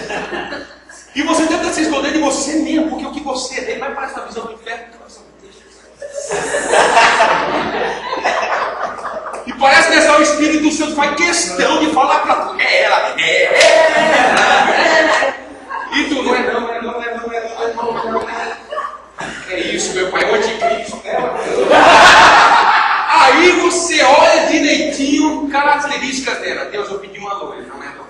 E você tenta se esconder de você mesmo, porque o que você é dele vai para essa visão do inferno. E parece que essa o Espírito Santo faz questão de falar para tu, é ela. E tu não é não. É isso, meu pai, o anticristo. Aí você olha direitinho características dela. Deus, eu pedi uma loira, não é não.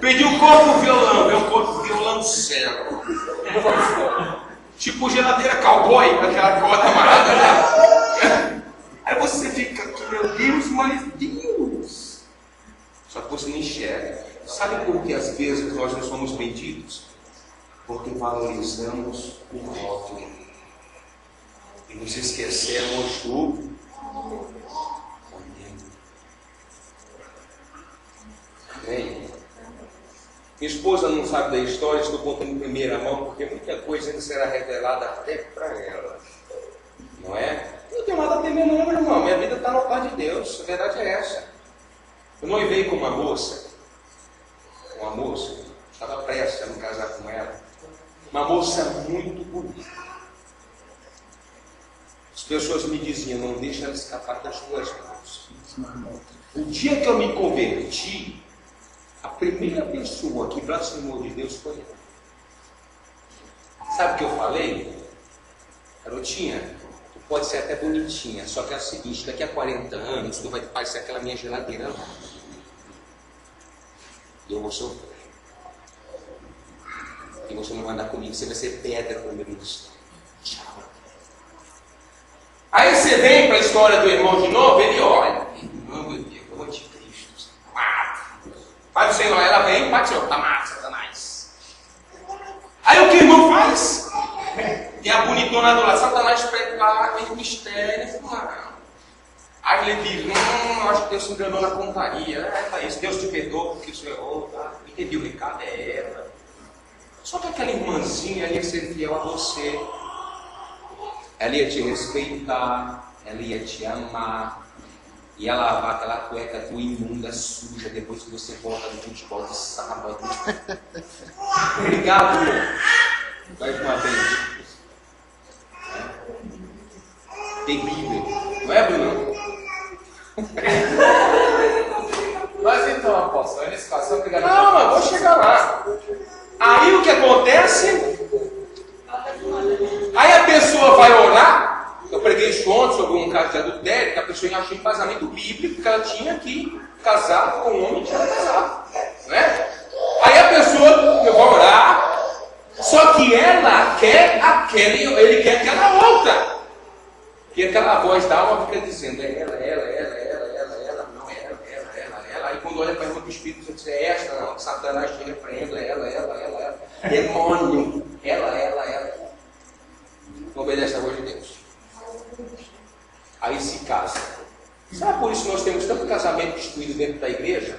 Pedi um corpo violão, meu corpo violão cego. Tipo geladeira cowboy, aquela corda amarrada, né? Aí você fica aqui, meu Deus, mas Deus. Só que você não enxerga. Sabe por que às vezes nós não somos benditos? Porque valorizamos o rótulo. E nos esquecemos do condeno. Amém? Minha esposa não sabe da história, estou contando em primeira mão, porque muita coisa ainda será revelada até para ela. Não é? Eu não tenho nada a temer não, meu irmão. Minha vida está no altar de Deus. A verdade é essa. Eu noivei com uma moça. Estava prestes a me casar com ela. Uma moça muito bonita. As pessoas me diziam, não deixa ela escapar das tuas mãos. O dia que eu me converti, a primeira pessoa que blasfemou de Deus foi ela. Sabe o que eu falei? Garotinha, tu pode ser até bonitinha, só que é o seguinte, daqui a 40 anos tu vai parecer aquela minha geladeira lá. E eu vou sofrer. E você não vai andar comigo, você vai ser pedra para o meu ministério. Tchau. Aí você vem para a história do irmão de novo, ele olha, irmão, eu vou de Cristo, mata. Pai do Senhor, ela vem, pai do Senhor, tá mata, Satanás. Aí o que o irmão faz? Tem a bonitona do lado, Satanás pega o mistério, aí ele diz, acho que Deus se enganou na contaria. Tá isso, Deus te perdoa porque o Senhor errou, tá? Entendi o recado, é ela. Só que aquela irmãzinha ia ser fiel a você. Ela ia te respeitar, ela ia te amar, ia lavar aquela cueca tua imunda, suja, depois que você volta do futebol de sábado. Obrigado, irmão. Mais uma vez. Terrível. Não é, Bruno? Mas então, apóstolo, é nesse caso, obrigado. Não, eu vou chegar lá. Aí o que acontece? Aí a pessoa vai orar. Eu preguei isso ontem sobre um caso de adultério, que a pessoa achou em casamento bíblico que ela tinha que casar com um homem que era casado. Né? Aí a pessoa vai orar, só que ela quer ele quer aquela outra. E aquela voz da alma fica dizendo, é ela, não, ela. Aí quando olha para a irmã do Espírito, você diz, é esta, não, Satanás te repreenda, ela. Demônio, ela. Não obedece a voz de Deus. Aí se casa. Sabe por isso que nós temos tanto casamento destruído dentro da igreja?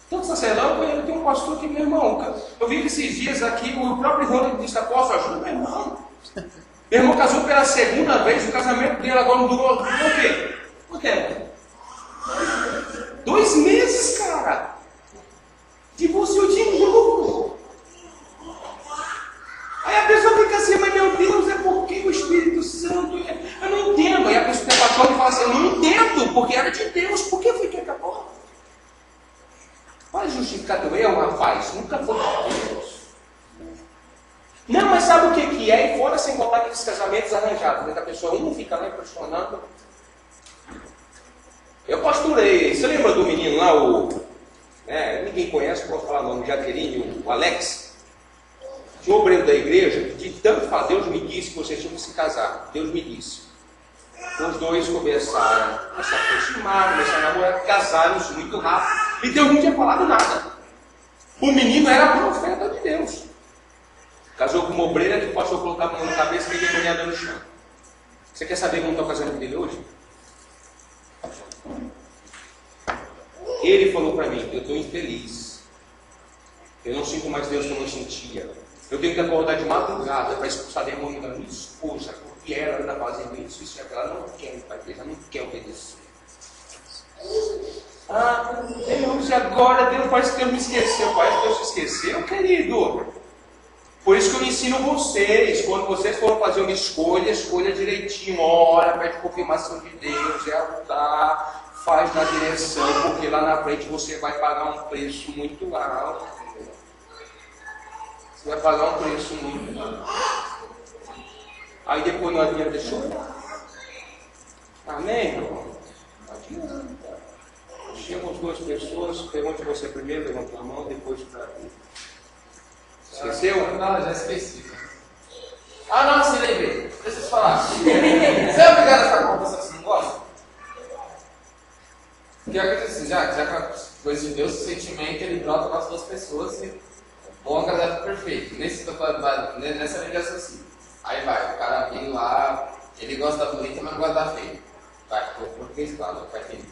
Tanto sacerdote, eu tenho um pastor aqui, meu irmão. Eu vi que esses dias aqui, o próprio irmão disse, apóstolo, ajuda meu irmão. Meu irmão casou pela segunda vez, o casamento dele agora não durou o quê? O tempo. 2 meses, cara. Divorciou de novo. Aí a pessoa fica assim, mas meu Deus, é porque o Espírito Santo. Eu não entendo. Aí a pessoa tem pastor e fala assim, eu não entendo, porque era de Deus, por que foi que acabou? Para justificar teu erro, rapaz, nunca foi de Deus. Não, mas sabe o que é? E fora sem contar aqueles casamentos arranjados, né? Que a pessoa fica lá impressionando. Eu pastorei. Você lembra do menino lá, ninguém conhece, posso falar o nome, Jaqueline, o Alex? Tinha um obreiro da igreja, de tanto falar, Deus me disse que vocês tinham que se casar. Deus me disse. Os dois começaram a se aproximar, começaram a namorar, casaram-se muito rápido. E Deus não tinha falado nada. O menino era profeta de Deus. Casou com uma obreira que o pastor colocava a mão na cabeça e ele ia no chão. Você quer saber como está o casamento dele hoje? Ele falou para mim, eu estou infeliz. Eu não sinto mais Deus como eu sentia. Eu tenho que acordar de madrugada para expulsar demônio da minha esposa, porque ela anda fazendo isso e aquilo. Ela não quer ir para a igreja, não quer obedecer. Deus, e agora Deus parece que Deus me esqueceu. Parece que Deus se esqueceu, querido. Por isso que eu ensino vocês, quando vocês forem fazer uma escolha direitinho, ora, pede confirmação de Deus, é altar, faz na direção, porque lá na frente você vai pagar um preço muito alto. Você vai pagar um preço muito alto. Aí depois não adianta chorar. Amém, irmão? Não adianta. Chegam as 2 pessoas, pergunte você primeiro, levanta a mão, depois para mim. Esqueceu? Não, já esqueci. Não, se lembrei. Deixa eu te falar. Você é obrigado a ficar com uma pessoa que você não gosta? Porque assim, já que a coisa de Deus, o sentimento ele brota com as 2 pessoas e bom casamento perfeito. Nessa ligação assim. Aí vai, o cara vem lá, ele gosta da bonita, mas não gosta da feia. Vai, português, claro, vai ter.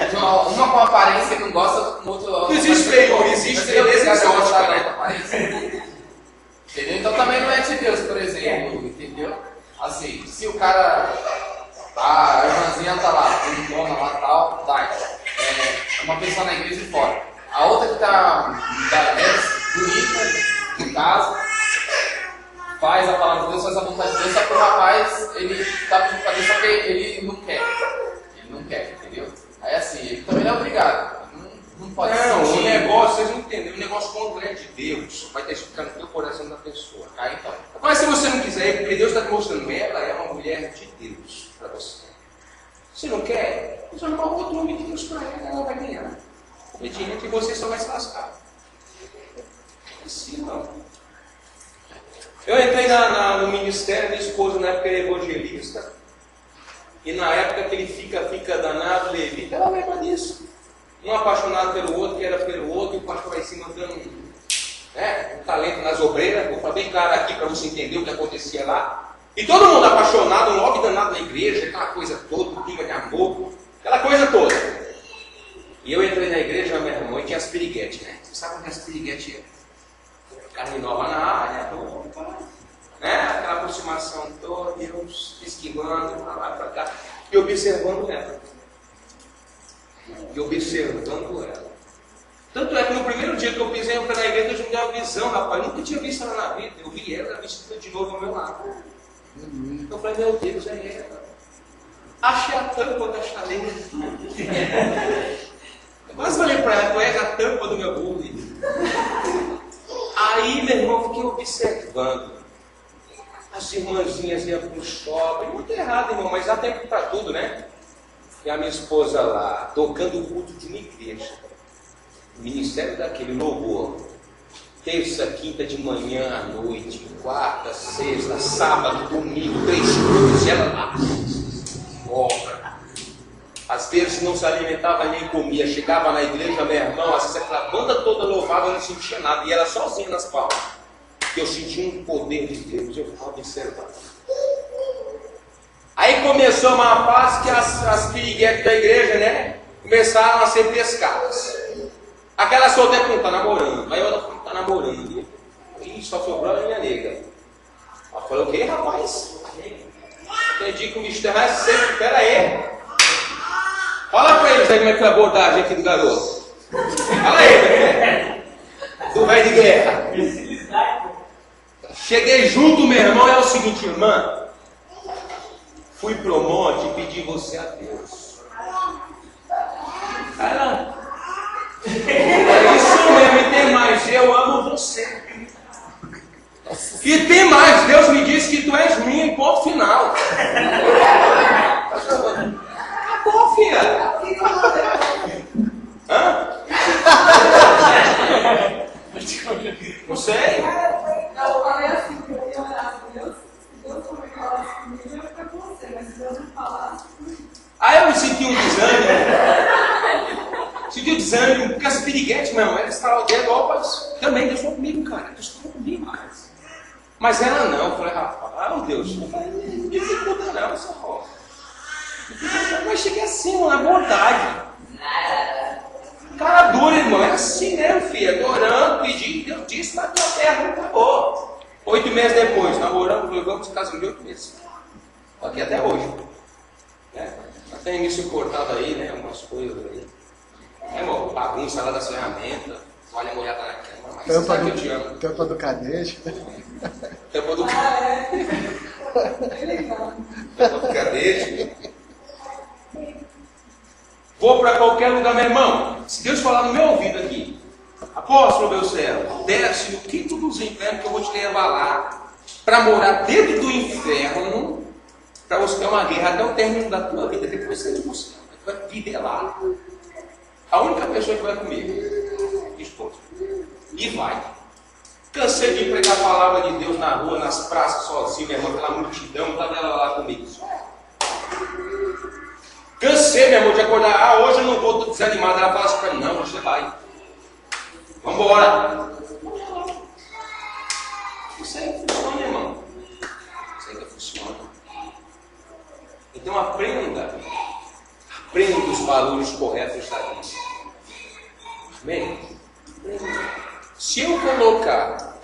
Então, uma com aparência que não gosta, com outro. Não existe feio, existe beleza exótica, né? Entendeu? Então também não é de Deus, por exemplo, entendeu? Assim, se o cara. A irmãzinha tá lá, bonitona lá tal, é uma pessoa na igreja de fora. A outra que tá bonita, no caso, faz a palavra de Deus, faz a vontade de Deus, só que o rapaz, ele tá pedindo pra Deus, só que ele não quer. Não quer, entendeu? Aí assim, ele também não é obrigado. Não pode ser. O negócio, vocês não entendem, o negócio quando é de Deus, vai estar explicando no teu coração da pessoa. Então. Mas se você não quiser, porque Deus está te mostrando, ela é uma mulher de Deus para você. Se não quer, Vamos arrumar outro homem de Deus para ela vai ganhar. Obediente e você só vai se lascar. Assim não. Eu entrei no ministério, minha esposa na época era evangelista. E na época que ele fica danado, levita, ela lembra disso. Um apaixonado pelo outro, que era pelo outro, e o pastor vai se mandando um talento nas obreiras. Vou falar bem claro aqui para você entender o que acontecia lá. E todo mundo apaixonado, um lobby danado na igreja, aquela coisa toda, clima de amor, aquela coisa toda. E eu entrei na igreja, meu irmão, e tinha as piriguetes, né? Você sabe o que é as piriguetes? Carne nova na área, aquela aproximação toda, Deus esquivando, para lá, para cá, e observando ela. Tanto é que no primeiro dia que eu pisei na igreja, eu já me dei uma visão, rapaz, eu nunca tinha visto ela na vida. Eu vi ela vestida de novo ao meu lado. Eu falei, meu Deus, é ela. Achei a tampa da chaleira. Eu quase falei para ela, tu és a tampa do meu bullying. Aí, meu irmão, fiquei observando. As irmãzinhas iam para o shopping. Muito errado, irmão, mas há tempo para tudo, né? E a minha esposa lá, tocando o culto de uma igreja. O ministério daquele louvor. Terça, quinta de manhã à noite, quarta, sexta, sábado, domingo, 3 cultos, ela lá. Obra. Às vezes não se alimentava nem comia. Chegava na igreja, meu irmão, às vezes aquela banda toda louvava, eu não sentia nada. E ela sozinha nas palmas. E eu sentia um poder de Deus. Eu ficava observando. Aí começou uma fase que as piriguetes da igreja, né? Começaram a ser pescadas. Aquela solteira não está namorando. Aí outra não está namorando. Ih, só sobrou a minha nega. Ela falou, o quê, rapaz? Entendi que o mistério é sempre. Pera aí. Fala pra eles aí como é que foi a abordagem aqui do garoto. Fala aí, do velho de guerra. Cheguei junto, meu irmão, é o seguinte, irmã. Fui pro monte e pedi você a Deus. Ela, é isso mesmo, e tem mais, eu amo você. E tem mais, Deus me disse que tu és minha em ponto final. Acabou, filha. Hã? Não sei. Eu falei assim, que eu ia orar por Deus. Se Deus não me falasse comigo, eu ia ficar com você. Mas se Deus não falasse comigo. Aí eu senti um desânimo. Senti um desânimo, porque as piriguetes, meu irmão, elas estavam o dedo, ó, também Deus falou comigo, cara. Deus falou comigo, cara. Mas ela não. Eu falei, rapaz, oh Deus. Eu falei, não dificulta não, só rola. Mas cheguei assim, na bondade. Cara dura, irmão. É assim mesmo, filho. Adorando, pedindo, Deus disse, na tua terra, acabou. 8 meses depois, namorando, vamos casar de 8 meses. Aqui até hoje. Já tem início cortado aí, né? Umas coisas aí. Irmão, bagunça lá das ferramentas, olha molhada na cama, mas sabe que eu te amo. Tampa do cadete. Tampa do cadete. Tampa do cadete. Vou para qualquer lugar, meu irmão. Se Deus falar no meu ouvido aqui, apóstolo meu servo, desce no quinto dos infernos que eu vou te levar lá para morar dentro do inferno, para você ter uma guerra até o término da tua vida. Depois você vai viver lá. A única pessoa que vai comigo, esposa. E vai. Cansei de pregar a palavra de Deus na rua, nas praças, sozinho, meu irmão, aquela multidão, estava ela lá comigo. Cansei, meu irmão, de acordar. Hoje eu não vou, estou desanimado. Ela fala assim para mim, não, você vai. Vamos embora. Isso aí funciona, irmão. Isso aí que funciona. Então aprenda os valores corretos da vida. Amém? Se eu colocar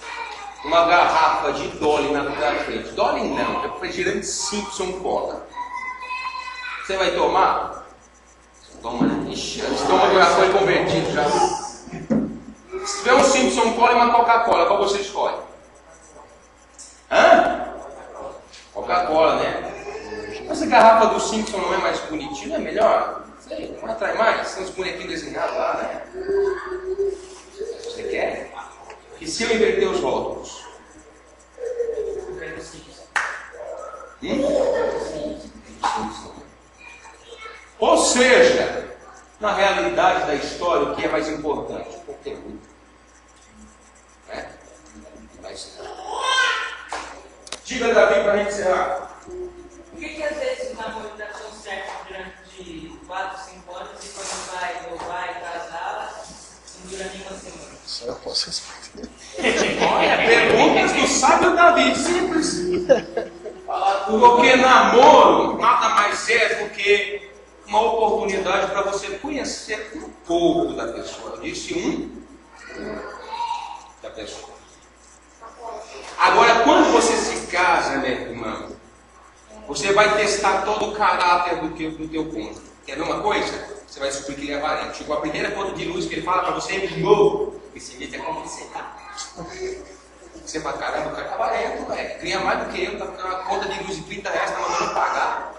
uma garrafa de Dolly na tua frente, Dolly não, é refrigerante Simpson Cola. Você vai tomar? Toma, né? Ixi, esse estômago já foi convertido já. Se tiver um Simpson Cola e uma Coca-Cola, qual você escolhe? Hã? Coca-Cola, né? Essa garrafa do Simpson não é mais bonitinha, não é melhor? Sei, não atrai mais? Tem uns bonequinhos desenhados lá, né? Você quer? E se eu inverter os rótulos? Ou seja, da história, o que é mais importante? O conteúdo. Né? Mas... Diga, Davi, para a gente encerrar. Por que às vezes o namoro dá tão certo durante 4, 5 anos e quando vai inovar e casar, não dura nem uma semana? Só eu posso responder. Olha, perguntas do sábio Davi, simples. Porque namoro nada mais é do que uma oportunidade para você conhecer um pouco da pessoa. Eu disse da pessoa. Agora, quando você se casa, meu irmão, você vai testar todo o caráter do teu cônjuge. Quer ver uma coisa? Você vai descobrir que ele é avarento. Chegou a primeira conta de luz que ele fala para você, irmão, esse mês é complicado. Você fala, caramba, o cara tá avarento, velho. Ganha mais do que eu, tá ficando uma conta de luz de 30 reais, tá mandando pagar.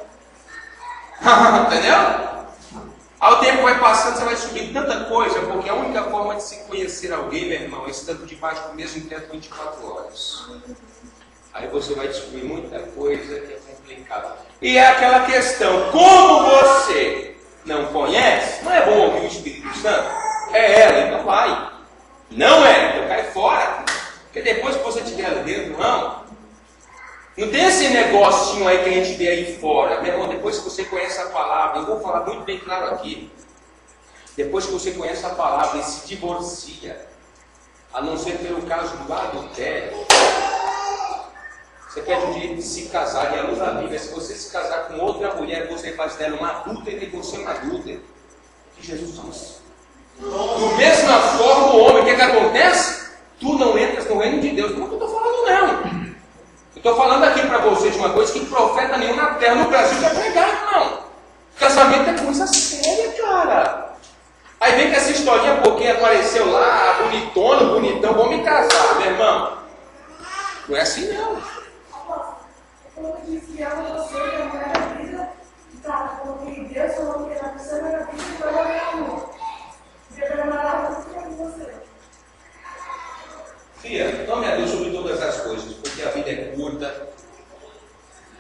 Entendeu? Ao tempo vai passando, você vai descobrir tanta coisa, porque a única forma de se conhecer alguém, meu irmão, é estando debaixo do mesmo teto 24 horas. Aí você vai descobrir muita coisa que é complicada. E é aquela questão, como você não conhece, não é bom ouvir o Espírito Santo? É ela, então vai. Não é, então cai fora. Porque depois que você tiver ali dentro, não tem esse negocinho aí que a gente vê aí fora. Meu irmão, depois que você conhece a palavra, eu vou falar muito bem claro aqui. Depois que você conhece a palavra e se divorcia, a não ser pelo caso do adultério, você perde o direito de se casar. E a luz da Bíblia, se você se casar com outra mulher, você faz dela uma adúltera e você uma adúltera. Que Jesus disse. Da mesma forma, o homem, o que acontece? Tu não entras no reino de Deus. Como que eu estou falando, não? Eu estou falando aqui para vocês uma coisa que profeta nenhum na terra, no Brasil, vai pregar, não. Casamento é coisa séria, cara. Aí vem com essa historinha, porque apareceu lá, bonitona, bonitão, vamos me casar, meu irmão. Não é assim, não. Como eu disse que ela você, que a mulher da vida, tá, coloquei em Deus, coloquei na pessoa da vida e coloquei amor. Deus amará você. Filha, tome a Deus sobre todas as coisas, porque a vida é curta.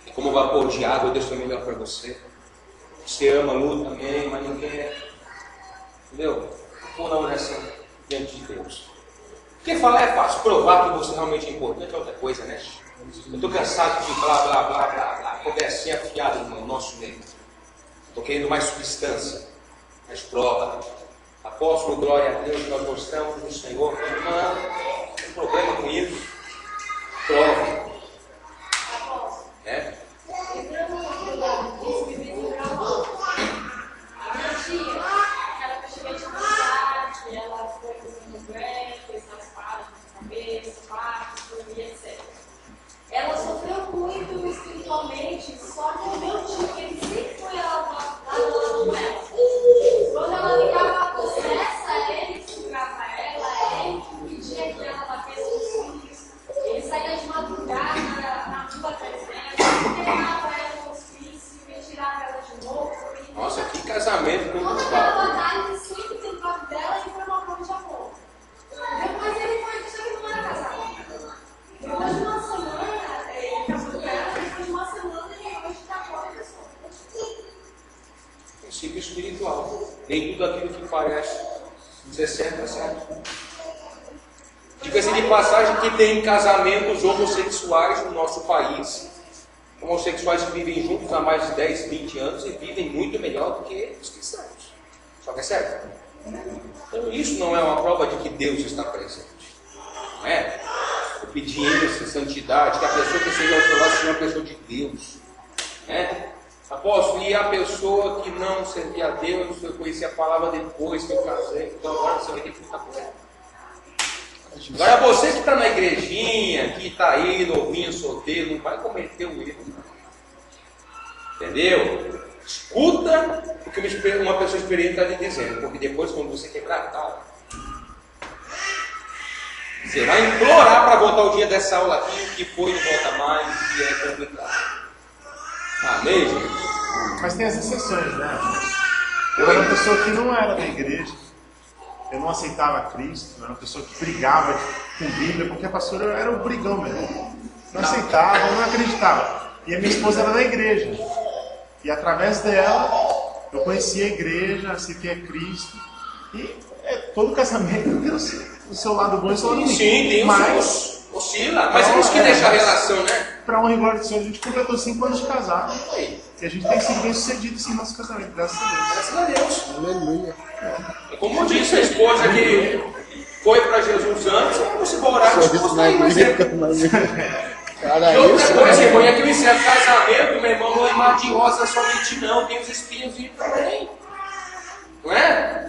É como um vapor de água, Deus tem o melhor para você. Você ama, luta, amém, mas não quer. Entendeu? Pôr na oração diante de Deus. Porque falar é fácil, provar que você realmente é importante é outra coisa, né? Eu estou cansado de blá, blá, blá, blá, blá, conversinha afiada no nosso meio. Estou querendo mais substância, mais prova. Apóstolo, glória a Deus, nós gostamos do Senhor. Não tem problema com isso. Prova. É? Entrando no lugar disso, me vem lembrar uma. A minha tia, ela praticamente cidade, ela foi fazendo greve, fez raspadas na cabeça, partos, e etc. Ela sofreu muito espiritualmente, só que o meu tio, ele sempre foi lá com ela. Quando ela ficava possessa, ele segurava ela, ele pedia que ela batesse os filhos, ele saía de madrugada na rua atrás dela, queimava ela com os filhos e tirava ela de novo. Nossa, que casamento Toda muito aquela bom. batalha de sempre teve lado dela e foi uma prova de amor. Depois ele foi dizer que não era casado. Depois de uma semana, ele casou com ela, depois de uma semana ele hoje está com a pessoa. Princípio espiritual. Nem tudo aquilo que parece ser certo é certo. Diga-se de passagem que tem casamentos homossexuais no nosso país. Homossexuais que vivem juntos há mais de 10, 20 anos e vivem muito melhor do que os cristãos. Só que é certo? Então isso não é uma prova de que Deus está presente. Não é? Obediência, santidade, que a pessoa que seja ao seu lado seja uma pessoa de Deus. Né? Apóstolo, e a pessoa que não servia a Deus, eu conheci a palavra depois que eu casei, então agora você vai ter que ficar com ela. Agora você que está na igrejinha, que está aí novinho, solteiro, não vai cometer o erro, não. Entendeu? Escuta o que uma pessoa experiente está lhe dizendo, porque depois quando você quebrar a cara, você vai implorar para voltar o dia dessa aula aqui, o que foi não volta mais, o que é complicado. Amém, gente? Mas tem as exceções, né? Eu era uma pessoa que não era da igreja, eu não aceitava Cristo, eu era uma pessoa que brigava com Bíblia, porque a pastora era um brigão mesmo. Não aceitava, não acreditava. E a minha esposa era da igreja. E através dela, eu conheci a igreja, aceitei a Cristo. E todo casamento tem o seu lado bom e o seu lado ruim. Sim, tem mas oscila. Mas temos que deixar a relação, né? para honra e glória do Senhor, a gente completou 5 anos de casado. Aí. E a gente tem sido bem sucedido sim no nosso casamento, graças a Deus. Graças a Deus. Aleluia. Como disse a esposa que foi para Jesus antes, você vai orar com a esposa aí, mas Cara, E outra isso coisa, irmão, é que eu encerro casamento, meu irmão, não é mar de rosa somente não, tem os espinhos também. Não é?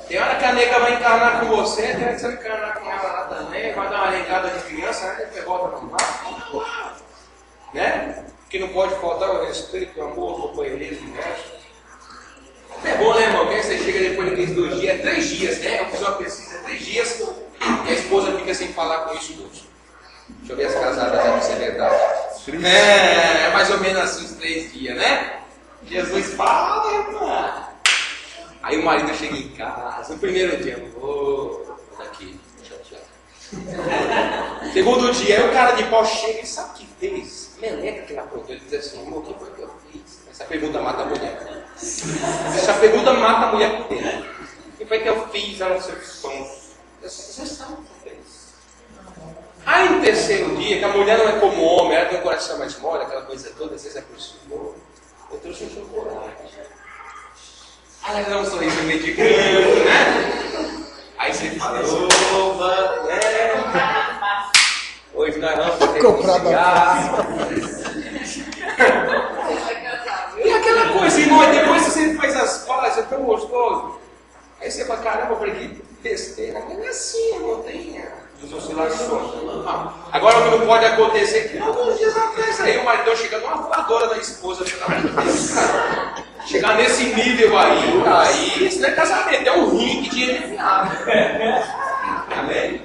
Tem hora que a nega vai encarnar com você, tem hora que você vai encarnar com ela lá também, vai dar uma regada de criança, né? Depois volta no mar. Né? Que não pode faltar o respeito, o amor, o companheirismo, né? É bom, né, irmão? Que aí você chega depois daqueles 2 dias, 3 dias, né? Eu fiz uma pesquisa, 3 dias, e a esposa fica sem falar com isso tudo. Deixa eu ver as casadas aí, se é verdade. É mais ou menos assim, uns 3 dias, né? Jesus fala, irmão. Aí o marido chega em casa, no primeiro dia, vou daqui, chateado. Segundo dia, aí o cara de pau chega e sabe o que fez? Meleca que ela aprontou, ele diz assim, amor, o que foi que eu fiz? Essa pergunta mata a mulher. Essa pergunta mata a mulher por dentro. O que foi que eu fiz? Ela não sei o que são. Você sabe o que fez. Aí no terceiro dia, que a mulher não é como homem, ela tem um coração mais mole, aquela coisa toda, você se aproximou, eu trouxe um chocolate. Aí ela dá um sorriso meio de grande, né? Aí você fala, oba, né? Hoje nós vamos reconciliar. E aquela coisa, irmão, depois você faz as pazes, é tão gostoso. Aí você fala, caramba, eu falei, que besteira. Não é assim, não tem as oscilações. Agora o que não pode acontecer é que alguns dias atrás aí o maridão chega numa voadora da esposa, pelo amor de Deus, cara. Chegar nesse nível aí, isso não é casamento, é um ringue de enfiado. Amém?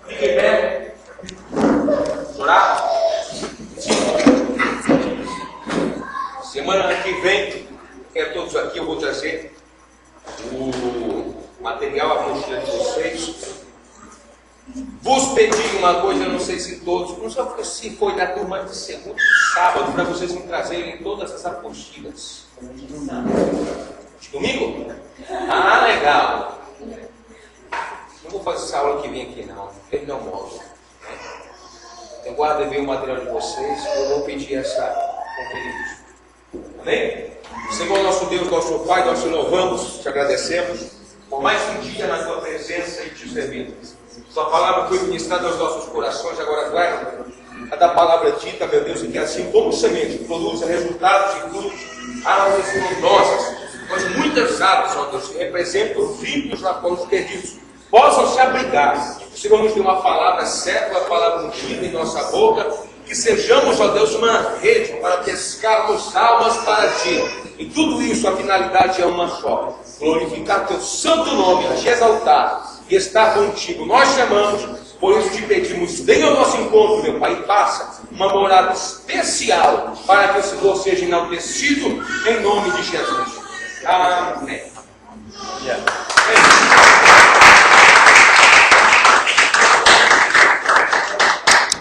Fique em pé. Orar. Semana que vem, quero todos aqui, eu vou trazer o material, a mochila de vocês. Vos pedi uma coisa, eu não sei se todos, não sei se foi da turma de segunda, sábado, para vocês me trazerem todas as apostilas. De domingo? Ah, legal. Não vou fazer essa aula que vem aqui não, ele não mostra. Eu guardo bem o material de vocês, eu vou pedir essa conferência. Amém? Senhor nosso Deus, nosso Pai, nós te louvamos, te agradecemos por mais um dia na tua presença e te servindo. Sua palavra foi ministrada aos nossos corações, agora guarda cada palavra dita, meu Deus, e que assim como semente produza resultados e frutos, árvores frondosas, pois muitas árvores, ó Deus, que representam os ímpios lá fora, os perdidos, possam se abrigar. O Senhor nos deu uma palavra certa, uma palavra ungida em nossa boca, que sejamos, ó Deus, uma rede para pescarmos almas para ti. E tudo isso, a finalidade é uma só: glorificar teu santo nome, te exaltar e estar contigo. Nós chamamos, por isso te pedimos, venha ao nosso encontro, meu Pai, e faça uma morada especial para que o Senhor seja enaltecido em nome de Jesus. Amém.